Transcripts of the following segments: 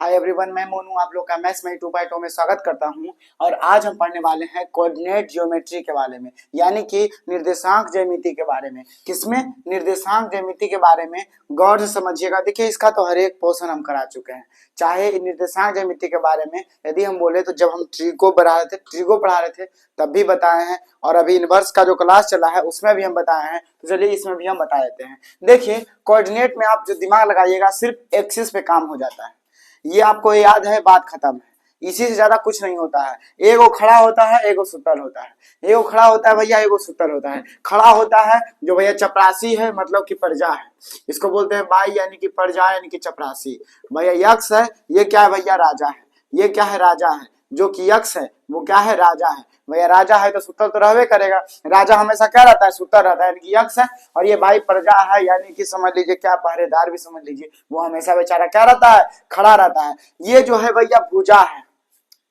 Hi everyone, मैं मोनू आप लोग का मैथ्स में 2.0 में स्वागत करता हूं। और आज हम पढ़ने वाले हैं कोऑर्डिनेट ज्योमेट्री के बारे में, यानी कि निर्देशांक ज्यामिति के बारे में। किसमें? निर्देशांक ज्यामिति के बारे में गौर से समझिएगा। देखिए, इसका तो हर एक पोर्शन हम करा चुके हैं। चाहे निर्देशांक ज्यामिति के बारे में यदि हम बोले तो जब हम ट्रिगो पढ़ा रहे थे तब भी बताए हैं, और अभी इनवर्स का जो क्लास चला है उसमें भी हम बताए हैं। तो चलिए इसमें भी हम बता देते हैं। देखिए, कोऑर्डिनेट में आप जो दिमाग लगाइएगा सिर्फ एक्सिस पे काम हो जाता है। ये आपको याद है, बात खत्म है। इसी से ज्यादा कुछ नहीं होता है। एगो खड़ा होता है, एगो सुतल होता है। एगो खड़ा होता है भैया, एगो सुतल होता है। खड़ा होता है जो भैया चपरासी है, मतलब कि प्रजा है, इसको बोलते हैं बाई, यानी कि प्रजा, यानी कि चपरासी। भैया यक्ष है, ये क्या है भैया? राजा है। ये क्या है? राजा है। जो कि यक्ष है वो क्या है? राजा है। भैया राजा है तो सुतल तो रहबे करेगा। राजा हमेशा क्या रहता है? सुतल रहता है, यानी कि यक्ष है। और ये भाई प्रजा है, यानी कि समझ लीजिए क्या, पहरेदार भी समझ लीजिए। वो हमेशा बेचारा क्या रहता है? खड़ा रहता है। ये जो है भैया भुजा है।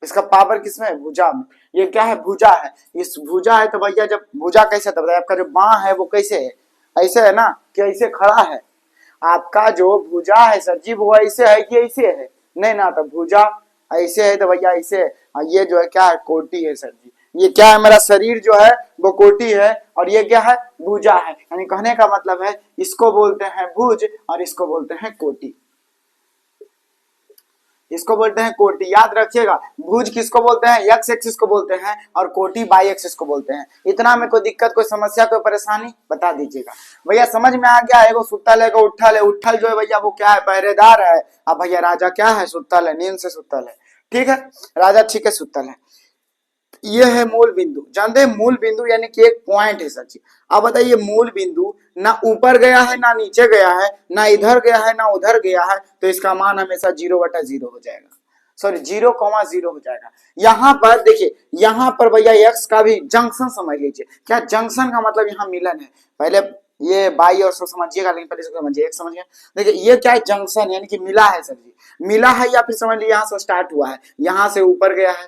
इसका पावर किसमें है? भुजा में। ये क्या है? भुजा है। इस भुजा है तो भैया जब भुजा कैसे था बताइए? आपका जो बाँ है वो कैसे है? ऐसे है ना, कि ऐसे खड़ा है? आपका जो भुजा है सर जी वो ऐसे है कि ऐसे है? नहीं ना, तो भुजा ऐसे है तो भैया ऐसे है। और ये जो है क्या है? कोटि है सर जी। ये क्या है? मेरा शरीर जो है वो कोटि है, और ये क्या है? भुजा है। यानी कहने का मतलब है इसको बोलते हैं भुज और इसको बोलते हैं कोटि। इसको बोलते हैं कोटि। याद रखिएगा, भुज किसको बोलते हैं? एक्स एक्सिस को बोलते हैं, और कोटि बाई एक्सिस को बोलते हैं। इतना में कोई दिक्कत, कोई समस्या, कोई परेशानी बता दीजिएगा। भैया समझ में आ गया? एगो सुतल है, एगो उठल है। उठल जो है भैया वो क्या है? पहरेदार है। अब भैया राजा क्या है? सुतल है, नींद से सुतल है। ठीक है, राजा ठीक है, सुतल है। ये है मूल बिंदु। जानते हैं मूल बिंदु यानी कि एक पॉइंट है सर जी। अब बताइए, मूल बिंदु ना ऊपर गया है ना नीचे गया है, ना इधर गया है ना उधर गया है, तो इसका मान हमेशा 0/0 हो जाएगा। सॉरी, 0,0 हो जाएगा। यहाँ पर देखिए, यहाँ पर भैया एक्स का भी जंक्शन समझ लीजिए। क्या जंक्शन का मतलब? यहाँ मिलन है। पहले ये बाई और सब समझिएगा, लेकिन पहले इसको समझिए। एक समझिए, देखिए ये क्या है? जंक्शन, यानी कि मिला है सर जी। मिला है, या फिर समझ लीजिए यहाँ से स्टार्ट हुआ है, यहाँ से ऊपर गया है,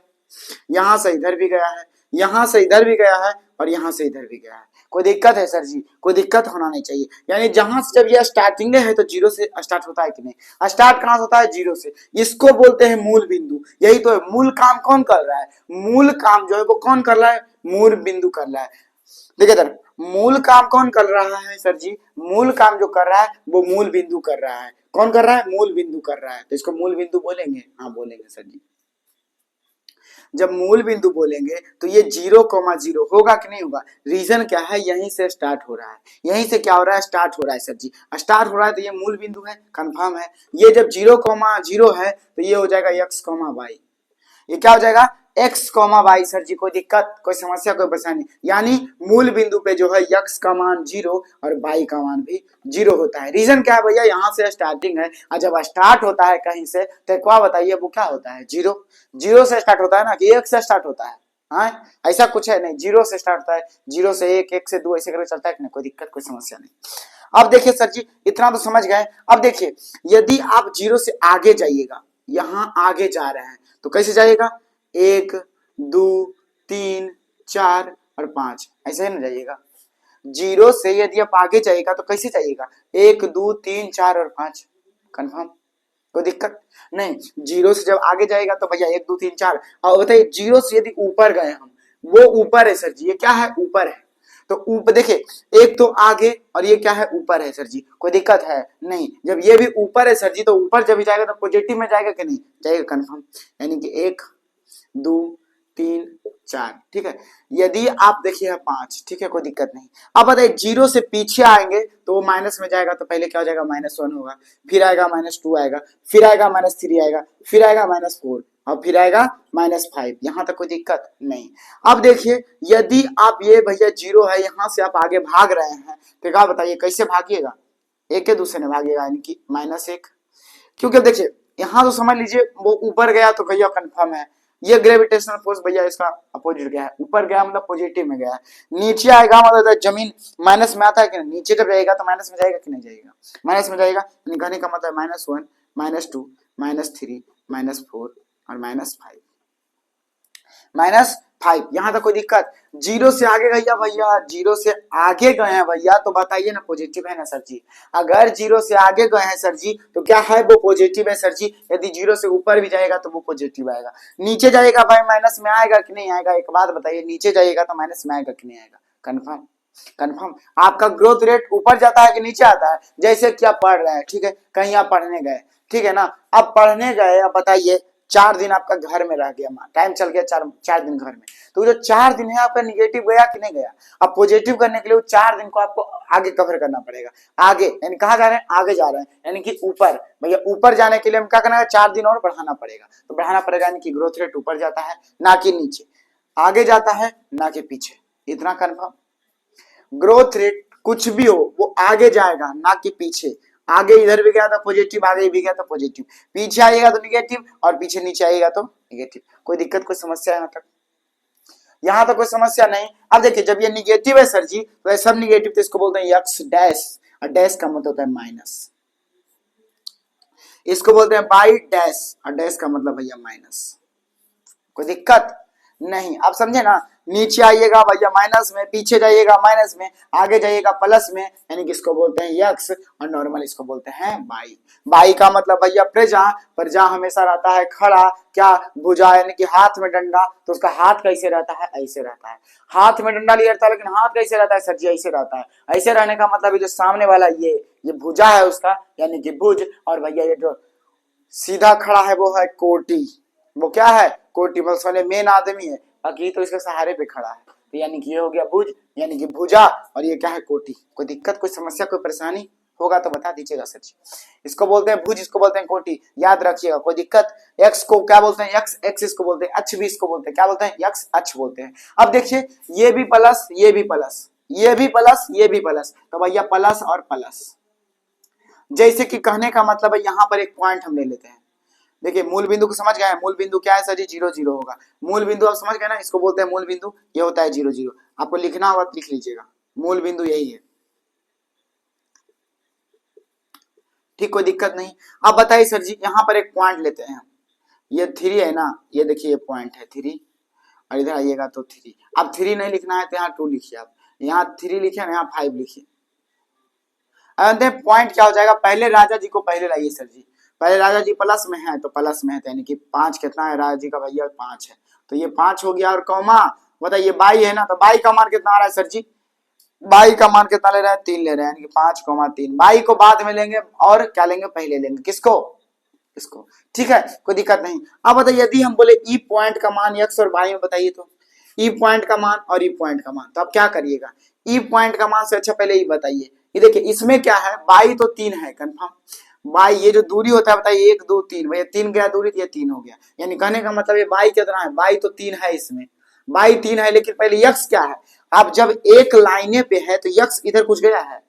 यहां से इधर भी गया है, यहां से इधर भी गया है, और यहां से इधर भी गया है। कोई दिक्कत है सर जी? कोई दिक्कत होना नहीं चाहिए। यानी जहां से जब ये स्टार्टिंग है तो जीरो से स्टार्ट होता है कि नहीं? स्टार्ट कहां से होता है? जीरो से। इसको बोलते हैं मूल बिंदु। यही तो है। मूल काम कौन कर रहा है? मूल काम जो है वो कौन कर रहा है? मूल बिंदु कर रहा है। देखिए इधर, मूल काम कौन कर रहा है सर जी? मूल काम जो कर रहा है वो मूल बिंदु कर रहा है। कौन कर रहा है? मूल बिंदु कर रहा है। तो इसको मूल बिंदु बोलेंगे? हाँ बोलेंगे सर जी। जब मूल बिंदु बोलेंगे तो ये 0,0 होगा कि नहीं होगा? रीजन क्या है? यहीं से स्टार्ट हो रहा है। यहीं से क्या हो रहा है? स्टार्ट हो रहा है सर जी। स्टार्ट हो रहा है तो ये मूल बिंदु है, कंफर्म है। ये जब 0,0 है तो ये हो जाएगा x, y। ये क्या हो जाएगा? x, y सर जी। कोई दिक्कत, कोई समस्या, कोई परेशानी? यानी मूल बिंदु पे जो है x का मान 0 और y का मान भी 0 होता है। रीजन क्या है भैया? यहाँ से स्टार्टिंग है, और जब स्टार्ट होता है कहीं से तो क्या बताइए वो क्या होता है? 0। 0 से स्टार्ट होता है ना, कि 1 से स्टार्ट होता है? हाँ, ऐसा कुछ है नहीं। 0 से स्टार्ट होता है। 0 से 1, 1 से 2, ऐसे करके चलता है कि नहीं? कोई दिक्कत, कोई समस्या नहीं। अब देखिए सर जी, इतना तो समझ गए। अब देखिए, यदि आप 0 से आगे जाइएगा, यहाँ आगे जा रहे हैं तो कैसे जाइएगा? 1, 2, 3, 4 और 5, ऐसे ही ना जाइएगा। 0 से यदि आप आगे जाइएगा तो कैसे जाइएगा? 1, 2, 3, 4 और 5। कंफर्म? कोई दिक्कत नहीं। 0 से जब आगे जाएगा तो भैया 1, 2, 3, 4। और बताइए 0 से यदि ऊपर गए हम, वो ऊपर है सर जी। ये क्या है? ऊपर है। तो ऊपर देखिए, एक तो आगे और ये क्या है? ऊपर है सर जी। कोई दिक्कत है नहीं। जब ये भी ऊपर है सर जी तो ऊपर जब भी जाएगा तो पॉजिटिव में जाएगा कि नहीं? जाएगा, कंफर्म। यानी कि 1, 2, 3, 4। ठीक है। यदि आप देखिए 5, ठीक है, कोई दिक्कत नहीं। अब बताइए 0 से पीछे आएंगे तो वो माइनस में जाएगा, तो पहले क्या हो जाएगा? -1 होगा, फिर आएगा -2 आएगा, फिर आएगा -3 आएगा, फिर आएगा -4, और फिर आएगा -5। यहां तक कोई दिक्कत नहीं। अब देखिए, यदि आप ये भैया 0 है, यहां से आप आगे भाग रहे हैं तो क्या बताइए कैसे भागिएगा? एक के दूसरे ने भागेगा, यानी कि -1। क्योंकि देखिए यहाँ तो समझ लीजिए वो ऊपर गया तो भैया कंफर्म है। ये ग्रेविटेशनल फोर्स भैया इसका अपोजिट गया है। ऊपर गया मतलब पॉजिटिव में गया है। नीचे आएगा मतलब जमीन माइनस में आता है कि नहीं? नीचे जब जाएगा तो माइनस में जाएगा कि नहीं जाएगा? माइनस में जाएगा। कहने का मतलब -1, -2, -3, -4 और -5। 5। यहाँ तक कोई दिक्कत? जीरो से आगे गया भैया, जीरो से आगे गए हैं भैया तो बताइए ना पॉजिटिव है ना सर जी। अगर जीरो से आगे गए हैं सर जी तो क्या है वो पॉजिटिव है सर जी। यदि जीरो से ऊपर भी जाएगा तो वो पॉजिटिव आएगा। नीचे जाएगा भाई माइनस में आएगा कि नहीं आएगा? एक बात बताइए, नीचे जाइएगा तो माइनस में आएगा कि नहीं आएगा? कंफर्म? कंफर्म। आपका ग्रोथ रेट ऊपर जाता है कि नीचे आता है? जैसे कि आप पढ़ रहे हैं, ठीक है, कहीं आप पढ़ने गए, ठीक है ना, अब पढ़ने गए, अब बताइए 4 दिन आपका घर में रह गया, टाइम चल गया, चार दिन घर में, तो जो 4 दिन है आपका निगेटिव गया कि नहीं गया? अब पॉजिटिव करने के लिए वो 4 दिन को आपको आगे कवर करना पड़ेगा। आगे यानी कहाँ जा रहे हैं? आगे जा रहे हैं, यानी कि ऊपर। भैया ऊपर जाने के लिए हम क्या करना है? 4 दिन और बढ़ाना पड़ेगा, तो बढ़ाना पड़ेगा यानी कि ग्रोथ रेट ऊपर जाता है ना कि नीचे, आगे जाता है ना कि पीछे। इतना कंफर्म? ग्रोथ रेट कुछ भी हो वो आगे जाएगा ना कि पीछे। आगे इधर भी गया तो पॉजिटिव, आगे भी गया तो पॉजिटिव, पीछे आएगा तो निगेटिव, और पीछे नीचे आएगा तो निगेटिव। कोई दिक्कत, कोई समस्या यहाँ तक? यहाँ तो कोई समस्या नहीं। अब देखिए जब ये निगेटिव है सर जी तो ये सब निगेटिव, तो इसको बोलते हैं यक्स डैश, और डैश का मतलब होता है माइनस। इसको बोलते हैं बाई डैश, और डैश का मतलब भैया माइनस। कोई दिक्कत नहीं? आप समझे ना? नीचे आइएगा भैया माइनस में, पीछे जाइएगा माइनस में, आगे जाइएगा प्लस में, यानी कि इसको बोलते हैं यक्स, और नॉर्मल इसको बोलते हैं बाई। बाई का मतलब भैया प्रजा, प्रजा हमेशा रहता है खड़ा, क्या? भुजा, यानी कि हाथ में डंडा, तो उसका हाथ कैसे रहता है? ऐसे रहता है। हाथ में डंडा लिया रहता है, लेकिन हाथ कैसे रहता है सर जी? ऐसे रहता है। ऐसे रहने का मतलब ये जो सामने वाला ये भुजा है उसका, यानी कि भुज, और भैया ये जो सीधा खड़ा है वो है कोटी। वो क्या है? कोटी, बस वाले मेन आदमी है, बाकी तो इसके सहारे पे खड़ा है, तो यानी कि ये हो गया भुज, यानी कि भुजा, और ये क्या है? कोटी। कोई दिक्कत, कोई समस्या, कोई परेशानी होगा तो बता दीजिएगा सर जी। इसको बोलते हैं भुज, इसको बोलते हैं कोटी, याद रखिएगा। कोई दिक्कत? एक्स को क्या बोलते हैं? एक्स एक्स इसको बोलते हैं, अक्ष भी इसको बोलते हैं, क्या बोलते हैं? यक्स अक्ष बोलते हैं। अब देखिए ये भी प्लस, ये भी प्लस, ये भी प्लस, ये भी प्लस, तो भैया प्लस और प्लस। जैसे कि कहने का मतलब है यहाँ पर एक पॉइंट हम ले लेते हैं। देखिए मूल बिंदु को समझ गए? मूल बिंदु क्या है सर जी? 0 0 होगा। मूल बिंदु आप समझ गए ना? इसको बोलते हैं मूल बिंदु, ये होता है 0 0। आपको लिखना होगा तो लिख लीजिएगा, मूल बिंदु यही है। ठीक, कोई दिक्कत नहीं। अब बताइए सर जी, यहाँ पर एक पॉइंट लेते हैं, ये 3 है ना, ये देखिए ये पॉइंट है 3, और इधर आइएगा तो 3। अब 3 नहीं लिखना है तो यहाँ 2 लिखिए, आप यहाँ 3 लिखिए ना, यहाँ 5 लिखिए। अब पॉइंट क्या हो जाएगा? पहले राजा जी को पहले लाइए सर जी। पहले राजा जी प्लस में है तो प्लस में है, तो यानी कि 5 कितना है राजा जी का भैया? 5 है, तो ये 5 हो गया, और कौमा बताइए बाई है ना, तो बाई का मान कितना आ रहा है सर जी? बाई का मान कितना ले रहे हैं? 3 ले रहे हैं, यानी कि 5,3। बाई को बाद में लेंगे और क्या लेंगे? पहले लेंगे, किसको? इसको। ठीक है, कोई दिक्कत नहीं। अब बताइए यदि हम बोले ई पॉइंट का मान एक्स और वाई में बताइए, तो ई पॉइंट का मान और ई पॉइंट का मान, तो आप क्या करिएगा? ई पॉइंट का मान से अच्छा पहले ई बताइए। ये देखिए इसमें क्या है? बाई तो 3 है कंफर्म। बाई ये जो दूरी होता है बताइए, 1 2 3, भैया 3 गया दूरी, तो ये 3 हो गया, यानी कहने का मतलब ये बाई कितना है? बाई तो 3 है इसमें, बाई 3 है, लेकिन पहले यक्स क्या है? अब जब एक लाइने पे है तो यक्स इधर कुछ गया है?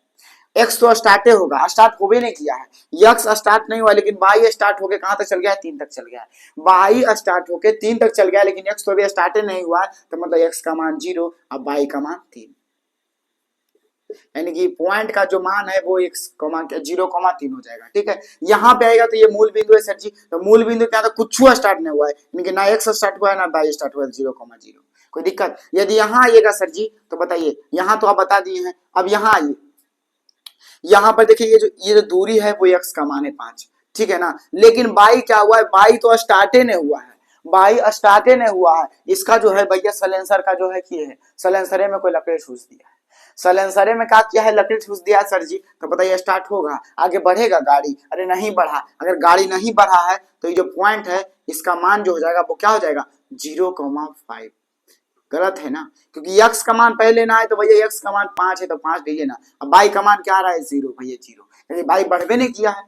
एक्स तो स्टार्टे होगा, स्टार्ट हो भी नहीं किया है, यक्स स्टार्ट नहीं हुआ, लेकिन बाई स्टार्ट होके कहां तक चल गया है? 3 तक चल गया है। बाई स्टार्ट होके 3 तक चल गया, लेकिन एक्स तो अभी स्टार्टे नहीं हुआ है, तो मतलब एक्स का मान 0, अब बाई का मान 3, यानी कि पॉइंट का जो मान है वो 0,3 हो जाएगा। ठीक है, यहाँ पे आएगा तो ये मूल बिंदु है सर जी, तो मूल बिंदु क्या था? कुछ स्टार्ट नहीं हुआ है, यानी कि ना एक्स स्टार्ट हुआ है ना बाई स्टार्ट हुआ है, 0,0। कोई दिक्कत? यदि यहाँ आइएगा सर जी तो बताइए, यहाँ तो आप बता दिए हैं, अब यहाँ आइए, यहाँ पर देखिए ये जो दूरी है वो एक्स का मान है 5, ठीक है ना, लेकिन बाई क्या हुआ है? बाई तो स्टार्टे नहीं हुआ है, बाई स्टार्टे नहीं हुआ है, इसका जो है भैया सलेंसर का जो है कि है सलेंसरे में कोई लकड़ी ठूस दिया है, सलेंसरे में क्या किया है? लकड़ी ठूस दिया सर जी, तो बताइए स्टार्ट होगा? आगे बढ़ेगा गाड़ी? अरे नहीं बढ़ा। अगर गाड़ी नहीं बढ़ा है तो ये जो पॉइंट है इसका मान जो हो जाएगा वो क्या हो जाएगा? 0,5। गलत है ना, क्योंकि यक्स का मान पहले लेना है, तो भैया यक्स का मान 5 है तो 5 लीजिए ना। अब बाई का मान क्या आ रहा है? 0, भैया 0, क्योंकि बाई बढ़वे नहीं किया है,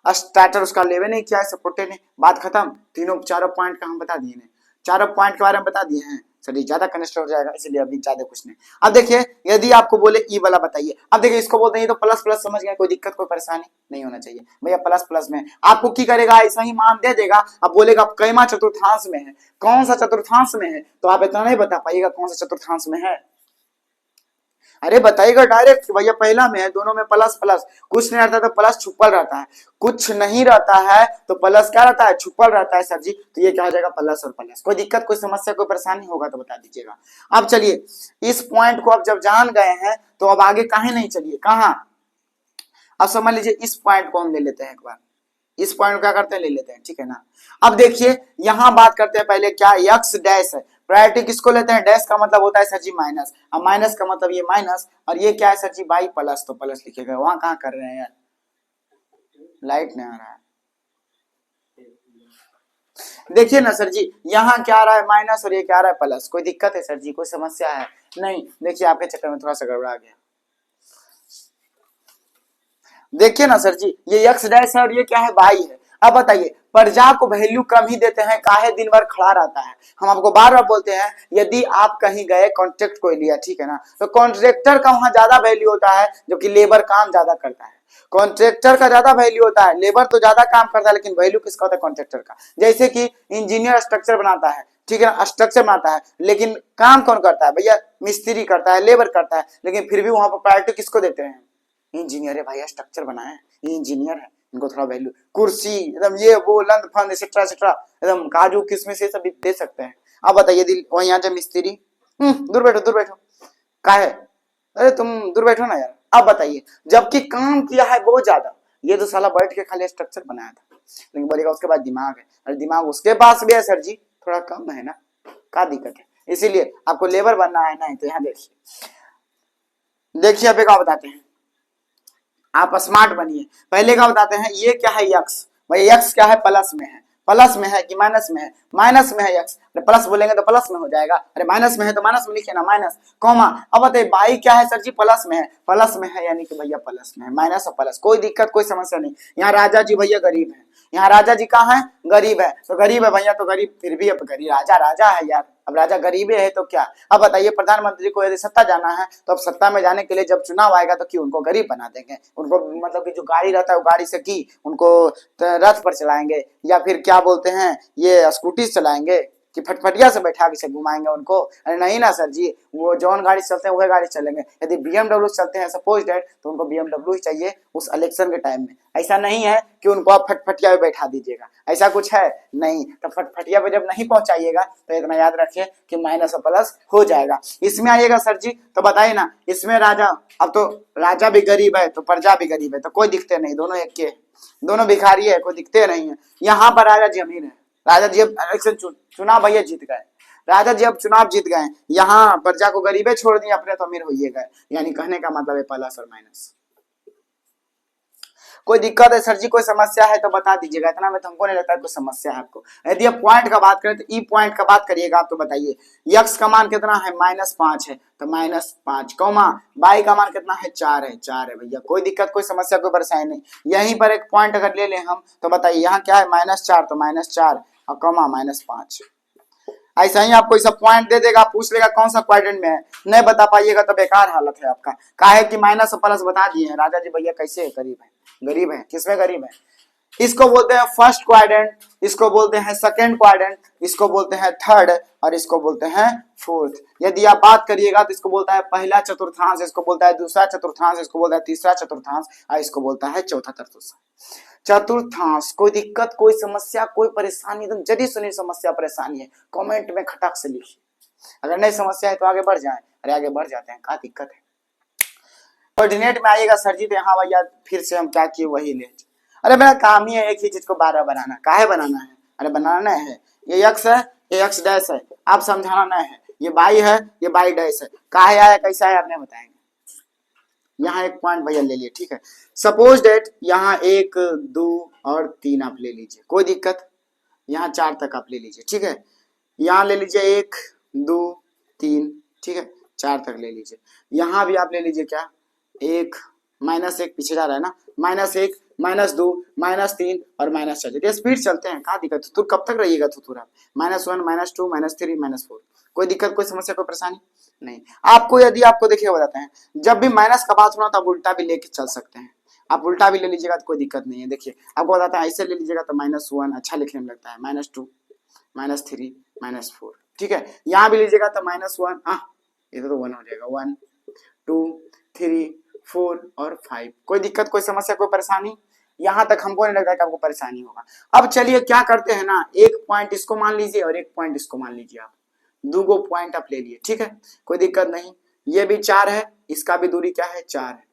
स्टार्टर उसका लेवे नहीं किया है, सपोर्टे ने, बात खत्म। तीनों चारों पॉइंट का हम बता दिए हैं, चारों पॉइंट के बारे में बता दिए हैं सर, ये ज्यादा कनेक्ट हो जाएगा इसलिए अभी ज्यादा कुछ नहीं। अब देखिए यदि आपको बोले ई वाला बताइए, अब देखिए इसको बोलते हैं तो प्लस प्लस, समझ गए? कोई दिक्कत कोई परेशानी नहीं होना चाहिए भैया, प्लस प्लस में आपको की करेगा? ऐसा ही मान दे देगा, अब बोलेगा कैमा चतुर्थांश में है, कौन सा चतुर्थांश में है, तो आप इतना नहीं बता पाइएगा कौन सा चतुर्थांश में है। अरे बताइएगा डायरेक्ट भैया पहला में है, दोनों में प्लस प्लस, कुछ नहीं रहता तो प्लस छुपल रहता है, कुछ नहीं रहता है तो प्लस क्या रहता है, छुपल रहता है सर जी। तो ये क्या हो जाएगा, प्लस और प्लस। कोई दिक्कत, कोई समस्या, कोई परेशानी होगा तो बता दीजिएगा। अब चलिए इस पॉइंट को अब जब जान गए हैं तो अब आगे कहीं नहीं, चलिए कहाँ, अब समझ लीजिए इस पॉइंट को हम ले लेते हैं एक बार, इस पॉइंट क्या करते हैं, ले लेते हैं, ठीक है ना। अब देखिए यहां बात करते हैं पहले क्या, यक्स डैश है, प्रायोरिटी किसको लेते हैं, डैश का मतलब होता है सर जी माइनस, अब माइनस का मतलब ये माइनस, और ये क्या है सर जी बाई प्लस, तो प्लस लिखेगा। वहां कहां कर रहे हैं यार, लाइट नहीं आ रहा है, देखिए ना सर जी यहाँ क्या आ रहा है माइनस और ये क्या आ रहा है प्लस। कोई दिक्कत है सर जी, कोई समस्या है नहीं। देखिए आपके चक्कर में थोड़ा सा गड़बड़ा गया। देखिए ना सर जी ये यक्स डैश है और ये क्या है वाई है। अब बताइए प्रजा को वैल्यू कम ही देते हैं, काहे दिन भर खड़ा रहता है। हम आपको बार बार बोलते हैं यदि आप कहीं गए कॉन्ट्रैक्ट कोई लिया, ठीक है ना, तो कॉन्ट्रैक्टर का वहां ज्यादा वैल्यू होता है, जबकि लेबर काम ज्यादा करता है। कॉन्ट्रैक्टर का ज्यादा वैल्यू होता है, लेबर तो ज्यादा काम करता है, लेकिन वैल्यू किसका होता है, कॉन्ट्रैक्टर का। जैसे कि इंजीनियर स्ट्रक्चर बनाता है, ठीक है, स्ट्रक्चर बनाता है, लेकिन काम कौन करता है भैया, मिस्त्री करता है, लेबर करता है, लेकिन फिर भी वहां पर प्रायोरिटी किसको देते हैं, इंजीनियर है भैया, स्ट्रक्चर बनाए, ये इंजीनियर है, इनको थोड़ा वैल्यू। कुर्सी एकदम ये वो लंद फंद एक्सेट्रा एक्सेट्रा, एकदम काजू किसमिस ये सब भी दे सकते हैं। अब बताइए दिल वही यहाँ मिस्त्री, दूर बैठो दूर बैठो, का है, अरे तुम दूर बैठो ना यार। अब बताइए जबकि काम किया है बहुत ज्यादा, ये तो साला बैठ के खाली स्ट्रक्चर बनाया था, लेकिन बोलेगा उसके बाद दिमाग है, अरे दिमाग उसके पास भी है सर जी, थोड़ा कम है ना, क्या दिक्कत है। इसीलिए आपको लेबर बनना है ना, तो यहाँ देखिए, देखिए अब क्या बताते हैं, आप स्मार्ट बनिए। पहले का बताते हैं ये क्या है यक्स, भाई यक्स क्या है, प्लस में है, प्लस में है कि माइनस में है, माइनस में है यक्स, प्लस बोलेंगे तो प्लस में हो जाएगा, अरे माइनस में है तो माइनस में लिखिए ना, माइनस कॉमा। अब बताइए बाई क्या है सर जी, प्लस में है, प्लस में है यानी कि भैया प्लस में है, माइनस और प्लस, कोई दिक्कत कोई समस्या नहीं। यहाँ राजा जी भैया गरीब है, यहाँ राजा जी कहाँ है, गरीब है, तो गरीब है भैया, तो गरीब फिर भी अब गरीब, राजा राजा है यार, अब राजा गरीबे है तो क्या। अब बताइए प्रधानमंत्री को यदि सत्ता जाना है तो अब सत्ता में जाने के लिए जब चुनाव आएगा तो क्यों उनको गरीब बना देंगे, उनको मतलब कि जो गाड़ी रहता है वो गाड़ी से की उनको रथ पर चलाएंगे, या फिर क्या बोलते हैं ये स्कूटी चलाएंगे कि फटफटिया से बैठा के घुमाएंगे उनको। अरे नहीं ना सर जी, वो जौन गाड़ी चलते हैं वही गाड़ी चलेंगे। यदि बीएमडब्ल्यू चलते हैं सपोज डेट, तो उनको बीएमडब्ल्यू ही चाहिए उस इलेक्शन के टाइम में। ऐसा नहीं है कि उनको आप फटफटिया पे बैठा दीजिएगा, ऐसा कुछ है नहीं। तो फटफटिया पे जब नहीं पहुंचाइएगा तो इतना याद रखिए कि माइनस और प्लस हो जाएगा। इसमें आइएगा सर जी तो बताइए ना, इसमें राजा, अब तो राजा भी गरीब है तो प्रजा भी गरीब है, तो कोई दिखते नहीं, दोनों एक के, दोनों भिखारी है, कोई दिखते नहीं है। यहाँ पर राजा जी अमीर है, राजा जी अब इलेक्शन चुनाव भैया जीत गए, राजा जी अब चुनाव जीत गए, यहाँ प्रजा को गरीबे छोड़ दिए, अपने तो अमीर होइए गए। यानी कहने का मतलब है प्लस और माइनस। कोई दिक्कत है सर जी, कोई समस्या है तो बता दीजिएगा, इतना में तो हमको नहीं लगता है कोई समस्या है आपको। यदि आप पॉइंट का बात करें तो ई पॉइंट का बात करिएगा आप, तो बताइए यक्स का मान कितना है, -5 है, तो -5 कौमा, बाई का मान कितना है, 4 है, 4 है भैया, कोई दिक्कत कोई समस्या कोई परेशानी नहीं। यहीं पर एक पॉइंट अगर ले लें हम तो बताइए यहाँ क्या है, -4, तो -4 और कौमा -5। ऐसा ही आपको सब पॉइंट दे देगा, पूछ लेगा कौन सा क्वाड्रेंट में है, नहीं बता पाइएगा तो बेकार हालत है आपका। काहे कि माइनस और प्लस बता दिए हैं राजा जी भैया कैसे है, गरीब है, गरीब है, किसमें गरीब है, इसको बोलते हैं फर्स्ट क्वाड्रेंट, इसको बोलते हैं सेकंड क्वाड्रेंट, इसको बोलते हैं थर्ड, और इसको बोलते हैं फोर्थ। यदि आप बात करिएगा तो इसको बोलता है पहला चतुर्थांश, इसको बोलता है दूसरा चतुर्थांश, इसको बोलता है तीसरा चतुर्थांश, और इसको बोलता है चौथा चतुर्थांश। कोई दिक्कत कोई समस्या कोई परेशानी, एकदम जदी सुनी समस्या परेशानी है कमेंट में खटक से लिखिए, अगर नहीं समस्या है तो आगे बढ़ जाए। अरे आगे बढ़ जाते हैं, क्या दिक्कत है। कोऑर्डिनेट में आइएगा सर जी तो यहाँ भैया फिर से हम क्या किए वही ले, अरे मेरा काम ही है एक ही चीज को बार बार बनाना, काहे बनाना है, अरे बनाना है, ये यक्स है ये यक्स डैश है, आप समझाना नहीं है, ये बाई है ये बाई डैश है, काहे आया कैसा आया आपने बताएंगे। यहाँ एक पॉइंट भैया ले लिए, ठीक है, सपोज डेट यहाँ 1 2 और 3 आप ले लीजिए, कोई दिक्कत, यहाँ 4 तक आप ले लीजिए, ठीक है, यहाँ ले लीजिए 1 2 3, ठीक है, 4 तक ले लीजिए। यहाँ भी आप ले लीजिए क्या, 1 -1 पीछे जा रहा है ना, -1 -2 -3 और -4, स्पीड चलते हैं, कहाँ दिक्कत, तो कब तक रहिएगा थुथुरा, -1 -2 -3 -4, कोई दिक्कत कोई समस्या कोई परेशानी नहीं। आपको यदि आपको देखिए बताते हैं, जब भी माइनस का बात होना तो आप उल्टा भी लेके चल सकते हैं, आप उल्टा भी ले लीजिएगा तो कोई दिक्कत नहीं है। देखिए आपको बताते हैं ऐसे ले लीजिएगा तो -1 अच्छा लिखने में लगता है, -2 -3 -4, ठीक है, यहाँ भी लीजिएगा तो -1, हाँ ये तो 1 हो जाएगा, 1 2 3 4 और 5। कोई दिक्कत, कोई समस्या, कोई परेशानी? यहां तक हमको नहीं लगता कि आपको परेशानी होगा। अब चलिए क्या करते हैं ना, एक पॉइंट इसको मान लीजिए और एक पॉइंट इसको मान लीजिए। आप दो गो पॉइंट आप ले लिए, ठीक है, कोई दिक्कत नहीं। ये भी 4 है, इसका भी दूरी क्या है, 4 है।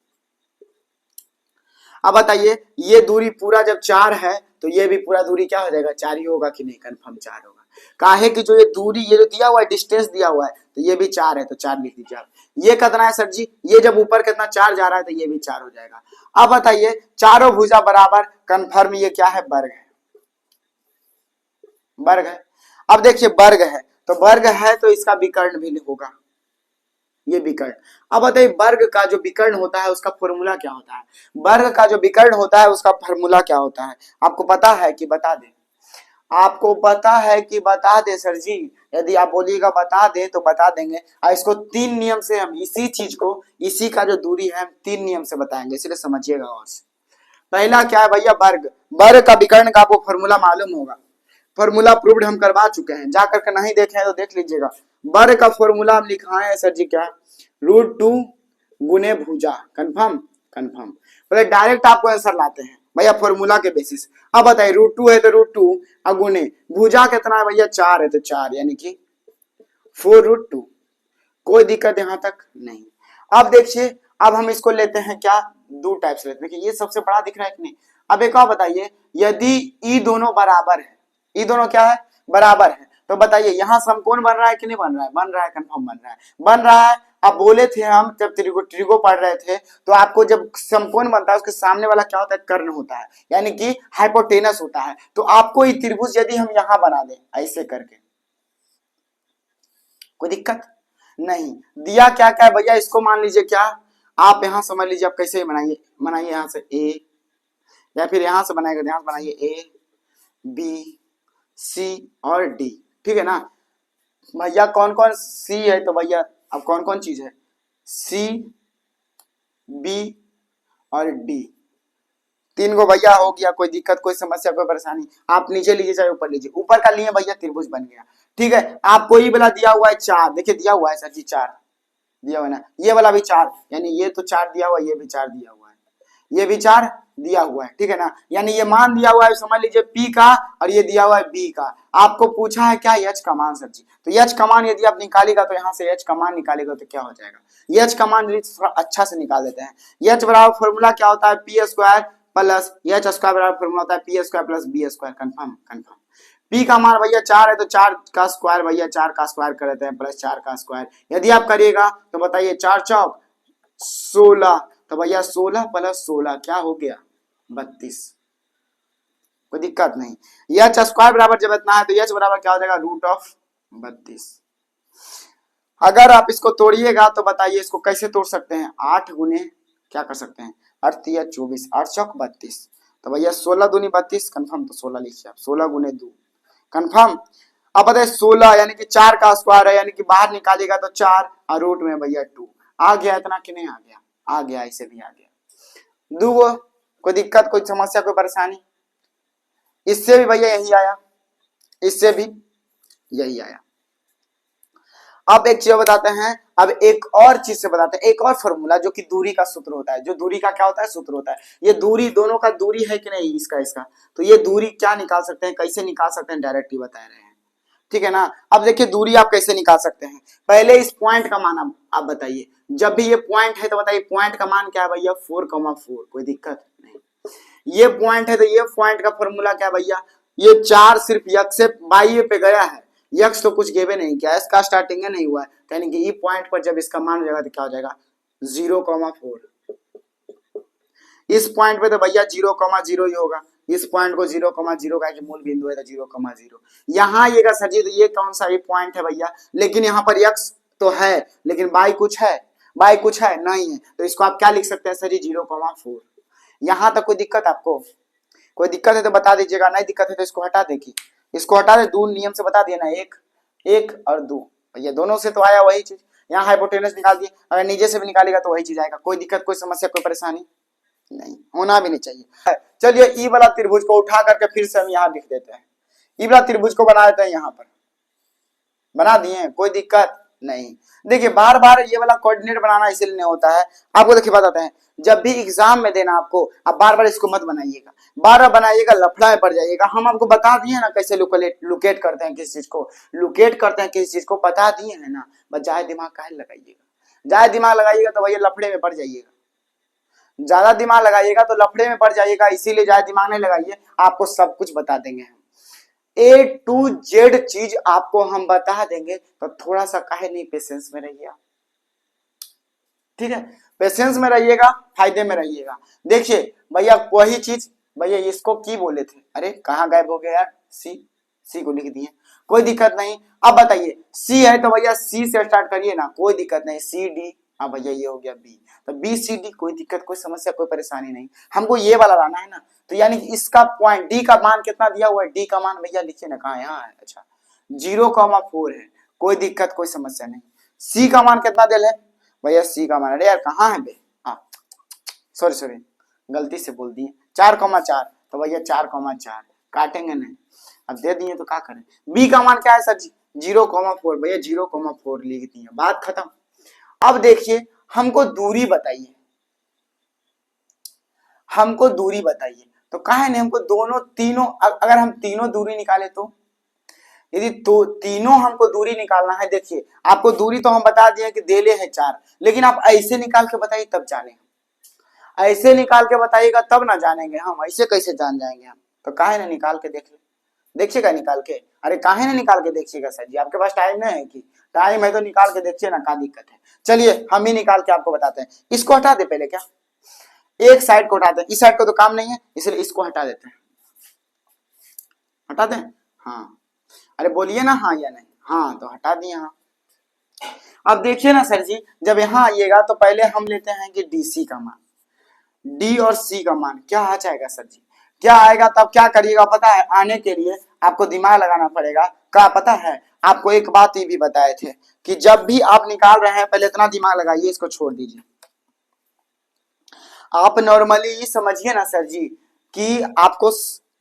अब बताइए ये दूरी पूरा जब 4 है तो ये भी पूरा दूरी क्या हो जाएगा, 4 ही होगा कि नहीं, कंफर्म 4 होगा। काहे कि जो ये दूरी, ये जो दिया हुआ है डिस्टेंस दिया हुआ है, तो ये भी 4 है तो 4 लिख दीजिए आप। ये कितना है सर जी, ये जब ऊपर कितना 4 जा रहा है तो ये भी 4 हो जाएगा। अब बताइए चारों भुजा बराबर, कंफर्म ये क्या है, वर्ग है, वर्ग है। अब देखिए वर्ग है तो वर्ग है तो इसका विकर्ण भी होगा, ये विकर्ण। अब बताइए वर्ग का जो विकर्ण होता है उसका फॉर्मूला क्या होता है, वर्ग का जो विकर्ण होता है उसका फॉर्मूला क्या होता है, आपको पता है कि बता दें, आपको पता है कि बता दे सर जी? यदि आप बोलिएगा बता दे तो बता देंगे। और इसको 3 नियम से हम इसी चीज को, इसी का जो दूरी है हम 3 नियम से बताएंगे, इसलिए समझिएगा और से। पहला क्या है भैया, वर्ग, वर्ग का विकर्ण का आपको फॉर्मूला मालूम होगा, फॉर्मूला प्रूव्ड हम करवा चुके हैं, जा करके नहीं देखे हैं तो देख लीजिएगा। वर्ग का फॉर्मूला हम लिखाए हैं सर जी, क्या, √2 गुने भुजा, कंफर्म, कंफर्म। मतलब डायरेक्ट आपको आंसर लाते हैं भैया फॉर्मूला के बेसिस। अब बताइए √2 है तो √2 अगुने भुजा कितना है भैया, 4 है तो 4 यानी कि 4√2। कोई दिक्कत यहां तक नहीं। अब देखिए अब हम इसको लेते हैं क्या, दो टाइप से लेते हैं। देखिए ये सबसे बड़ा दिख रहा है कि नहीं। अब एक और बताइए, यदि ई दोनों बराबर है, ई दोनों क्या है, बराबर है, तो बताइए यहाँ समकोण बन रहा है कि नहीं बन रहा है, बन रहा है, कंफर्म बन रहा है, बन रहा है। अब बोले थे हम जब त्रिगो पढ़ रहे थे तो आपको जब समकोण बनता है उसके सामने वाला क्या होता है, कर्ण होता है, यानी कि हाइपोटेनस होता है। तो आपको ये त्रिभुज यदि हम यहाँ बना दें ऐसे करके, कोई दिक्कत नहीं। दिया क्या क्या भैया, इसको मान लीजिए क्या, आप यहां समझ लीजिए, आप कैसे बनाइए, बनाइए यहां से ए, या फिर यहां से बनाएगा, ध्यान से बनाइए, ए बी सी और डी, ठीक है ना भैया। कौन कौन सी है तो भैया अब कौन कौन चीज है, सी बी और डी, 3 गो भैया हो गया। कोई दिक्कत, कोई समस्या, कोई परेशानी? आप नीचे लीजिए चाहे ऊपर लीजिए, ऊपर का लिए भैया त्रिभुज बन गया, ठीक है। आपको ये वाला दिया हुआ है 4, देखिए दिया हुआ है सर जी 4 दिया हुआ है ना, ये वाला भी 4, यानी ये तो 4 दिया हुआ है, ये भी 4 दिया हुआ है, ये भी 4 दिया हुआ है, ठीक है ना। यानी ये मान दिया हुआ है समझ लीजिए P का, और ये दिया हुआ है B का। आपको पूछा है क्या, H का मान सर जी, तो H का मान यदि आप निकालेगा तो यहाँ से H का मान निकालेगा तो क्या हो जाएगा, H का मान थोड़ा अच्छा से निकाल देते हैं। H बराबर फॉर्मूला क्या होता है, P square plus H square बराबर फॉर्मूला होता है P square plus B square, confirm, confirm. P का मान भैया 4 है तो 4 का स्क्वायर भैया 4 का स्क्वायर कर देते हैं प्लस 4 का स्क्वायर। यदि आप करिएगा तो बताइए 4 चौक 16, तो भैया 16 प्लस 16 क्या हो गया, 32। कोई दिक्कत नहीं। H स्क्वायर बराबर जब इतना है तो H बराबर क्या हो जाएगा, √32। अगर आप इसको तोड़िएगा तो बताइए इसको कैसे तोड़ सकते हैं, 8 गुने क्या कर सकते हैं, 8 या 24, 8 चौक 32, तो भैया 16 दूनी 32, कंफर्म। तो 16 लिखिए आप, 16 गुने 2, कंफर्म। अब बताइए 16 यानी कि 4 का स्क्वायर है, यानी कि बाहर निकालेगा तो 4 और रूट में भैया 2 आ गया, इतना कि नहीं आ गया, आ गया, ऐसे भी आ गया। दो, कोई दिक्कत, कोई समस्या, कोई परेशानी? इससे भी भैया यही आया, इससे भी यही आया। अब एक चीज बताते हैं, अब एक और चीज से बताते हैं, एक और फॉर्मूला जो कि दूरी का सूत्र होता है, जो दूरी का क्या होता है, सूत्र होता है। ये दूरी दोनों का दूरी है कि नहीं, इसका इसका, तो ये दूरी क्या निकाल सकते हैं, कैसे निकाल सकते हैं, डायरेक्ट ही बता रहे हैं, ठीक है ना। अब देखिए दूरी आप कैसे निकाल सकते हैं, पहले इस पॉइंट का मान आप बताइए, जब भी ये पॉइंट है तो बताइए पॉइंट का मान क्या है भैया, 4,4, कोई दिक्कत नहीं। ये पॉइंट है तो ये पॉइंट का फॉर्मूला क्या भैया, ये 4 सिर्फ यक्स से बाई पे गया है, यक्स तो कुछ गेवे नहीं किया, इसका स्टार्टिंग नहीं हुआ है, यानी कि ई पॉइंट पर जब इसका मान हो जाएगा तो क्या हो जाएगा, 0,4। इस पॉइंट पे तो भैया 0,0 ही होगा, इस पॉइंट को 0,0 का मूल बिंदु है तो 0,0। यहाँ ये सर जी तो ये कौन सा ये पॉइंट है भैया, लेकिन यहाँ पर यक्स तो है लेकिन बाई कुछ है, बाई कुछ है नहीं है, तो इसको आप क्या लिख सकते हैं सर जी, 0,4। यहाँ तक कोई दिक्कत आपको, कोई दिक्कत है तो बता दीजिएगा, नहीं दिक्कत है तो इसको हटा देखिए, इसको हटा दे, दो नियम से बता दिए ना, एक एक और दो, ये दोनों से तो आया वही चीज, यहाँ हाइपोटेनस निकाल दिए, अगर नीचे से भी निकालेगा तो वही चीज आएगा। कोई दिक्कत, कोई समस्या, कोई परेशानी नहीं, होना भी नहीं चाहिए। चलिए ई वाला त्रिभुज को उठा करके फिर से हम यहाँ लिख देते हैं, ई वाला त्रिभुज को बना देते हैं, यहाँ पर बना दिए, कोई दिक्कत नहीं। देखिए बार बार ये वाला कोऑर्डिनेट बनाना इसलिए नहीं होता है, आपको देखिए बताते हैं, जब भी एग्जाम में देना आपको, आप बार बार इसको मत बनाइएगा, बार बार बनाइएगा लफड़ा में पड़ जाइएगा। हम आपको बता दिए ना कैसे लोकेट करते हैं किसी चीज को, लोकेट करते हैं किसी चीज को, बता दिए है ना, बस ज्यादा दिमाग काहे लगाइएगा, ज्यादा दिमाग लगाइएगा तो भैया लफड़े में पड़ जाइएगा, ज्यादा दिमाग लगाइएगा तो लफड़े में पड़ जाइएगा, इसीलिए ज्यादा दिमाग नहीं लगाइए, आपको सब कुछ बता देंगे हम, ए टू जेड चीज आपको हम बता देंगे, तो थोड़ा सा काहे नहीं पेशेंस में रहिए आप, ठीक है, पेशेंस में रहिएगा, फायदे में रहिएगा। देखिए भैया वही चीज, भैया इसको की बोले थे, अरे कहाँ गायब हो गया यार, सी को लिख दिए, कोई दिक्कत नहीं। अब बताइए सी है तो भैया सी से स्टार्ट करिए ना, कोई दिक्कत नहीं, सी डी, हाँ भैया ये हो गया बी, तो बी सी डी, कोई दिक्कत कोई समस्या कोई परेशानी नहीं, हमको ये वाला लाना है ना, तो यानी कि इसका पॉइंट डी का मान कितना दिया हुआ है, डी का मान भैया लिखिए ना, कहाँ यहाँ है, अच्छा 0,4 है, कोई दिक्कत कोई समस्या नहीं। सी का मान कितना दिया है भैया, सी का मान, अरे यार कहाँ है बे, सॉरी गलती से बोल दिए, 4,4, तो भैया 4,4 काटेंगे नहीं, अब दे दिए तो क्या करें। बी का मान क्या है सर जी, 0,4, भैया 0,4 लिख दिए, बात खत्म। अब देखिए हमको दूरी बताइए, हमको दूरी बताइए, तो कहा नहीं हमको दोनों तीनों, अगर हम तीनों दूरी निकाले तो, यदि तो तीनों हमको दूरी निकालना है, देखिए आपको दूरी तो हम बता दिए कि देले है 4, लेकिन आप ऐसे निकाल के बताइए तब जाने, ऐसे निकाल के बताइएगा तब ना जानेंगे हम, ऐसे कैसे जान जाएंगे हम, तो काहे ना निकाल के देख ले, देखिएगा निकाल के, अरे काहे ना निकाल के देखिएगा सर जी, आपके पास टाइम नहीं है कि, टाइम है तो निकाल के देखिए ना, क्या दिक्कत है। चलिए हम ही निकाल के आपको बताते हैं, इसको हटा दे पहले, क्या एक साइड को हटा दें, इस साइड को तो काम नहीं है इसलिए इसको हटा देते हैं, हटा दें, हाँ अरे बोलिए ना हाँ या नहीं, हाँ तो हटा दिए हाँ। अब देखिए ना सर जी, जब यहाँ आइएगा तो पहले हम लेते हैं कि डीसी का मान, डी और सी का मान क्या आ जाएगा सर जी, क्या आएगा, तब क्या करिएगा पता है, आने के लिए आपको दिमाग लगाना पड़ेगा, क्या पता है, आपको एक बात ये भी बताए थे कि जब भी आप निकाल रहे हैं पहले इतना दिमाग लगाइए, इसको छोड़ दीजिए, आप नॉर्मली ये समझिए ना सर जी कि आपको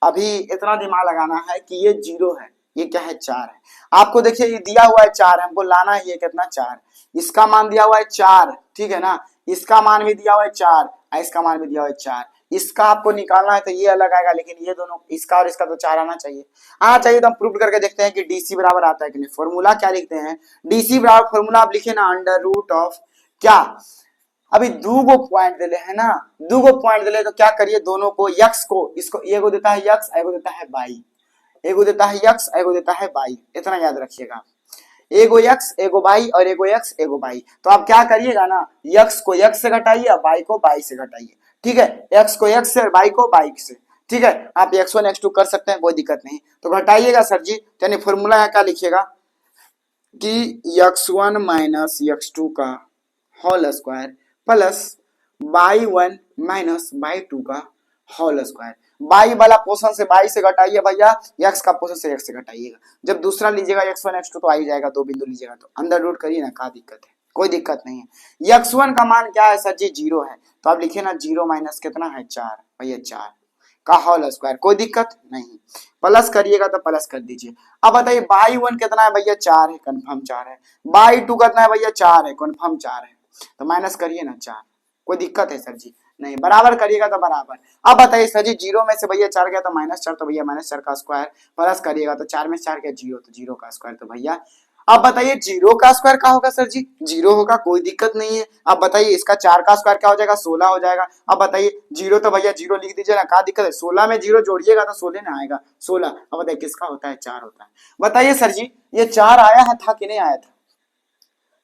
अभी इतना दिमाग लगाना है कि ये 0 है, ये क्या है 4 है, आपको देखिए ये दिया हुआ है 4, हमको लाना है ये कितना 4, इसका मान दिया हुआ है 4, ठीक है ना, इसका मान भी दिया हुआ है 4, इसका मान भी दिया हुआ है 4, इसका आपको निकालना है तो ये अलग आएगा, लेकिन ये दोनों इसका और इसका तो 4 आना चाहिए, आना चाहिए, तो हम प्रूव करके देखते हैं कि डीसी बराबर आता है कि नहीं। फॉर्मूला क्या लिखते हैं, डीसी बराबर फॉर्मूला आप लिखे ना, अंडर रूट ऑफ क्या, अभी दो गो पॉइंट दिले है ना, दो गो पॉइंट दिले तो क्या करिए, दोनों को यक्स को, इसको एगो देता है यक्स, एगो देता है बाई, एगो देता है यक्स, एगो देता है बाई, इतना याद रखिएगा, एगो यक्स एगो बाई और एगो यक्स एगो बाई, तो आप क्या करिएगा ना, यक्स को यक्स से घटाइए और बाई को बाई से घटाइए, ठीक है, एक्स को एक्स से और बाई को बाई से, ठीक है, आप x1 x2 कर सकते हैं, कोई दिक्कत नहीं, तो घटाइएगा सर जी, यानी फॉर्मूला यहाँ क्या लिखिएगा कि x1 माइनस x2 का whole square plus y1 minus y2 का होल स्क्वायर, बाई वाला पोर्शन से बाई से घटाइए भैया, x का पोर्शन से x से घटाइएगा, जब दूसरा लीजिएगा x1 x2 तो आ ही जाएगा, दो बिंदु लीजिएगा तो अंदर रूट करिए ना, क्या दिक्कत है, कोई दिक्कत नहीं है। x1 का मान क्या है सर जी, 0 है, तो आप लिखिए ना 0 माइनस कितना है 4, भैया 4 का होल स्क्वायर, कोई दिक्कत नहीं, प्लस करिएगा तो प्लस कर दीजिए। अब बताइए y1 कितना है भैया 4 है, कंफर्म 4 है, y2 कितना है भैया 4 है, कंफर्म 4 है, तो माइनस करिए ना 4, कोई दिक्कत है सर जी नहीं, बराबर करिएगा तो बराबर। अब बताइए सर जी 0 में से भैया 4 गया तो -4, तो भैया -4 का स्क्वायर, प्लस करिएगा तो 4 में 4 गया 0, तो 0 का स्क्वायर, तो भैया अब बताइए 0 का स्क्वायर क्या होगा सर जी, 0 होगा, कोई दिक्कत नहीं है। अब बताइए इसका 4 का स्क्वायर क्या हो जाएगा, 16 हो जाएगा। अब बताइए 0 तो भैया 0 लिख दीजिए ना, क्या दिक्कत है, 16 में 0 जोड़िएगा तो 16 ना आएगा, 16। अब बताइए किसका होता है, 4 होता है। बताइए सर जी ये 4 आया है था कि नहीं आया था,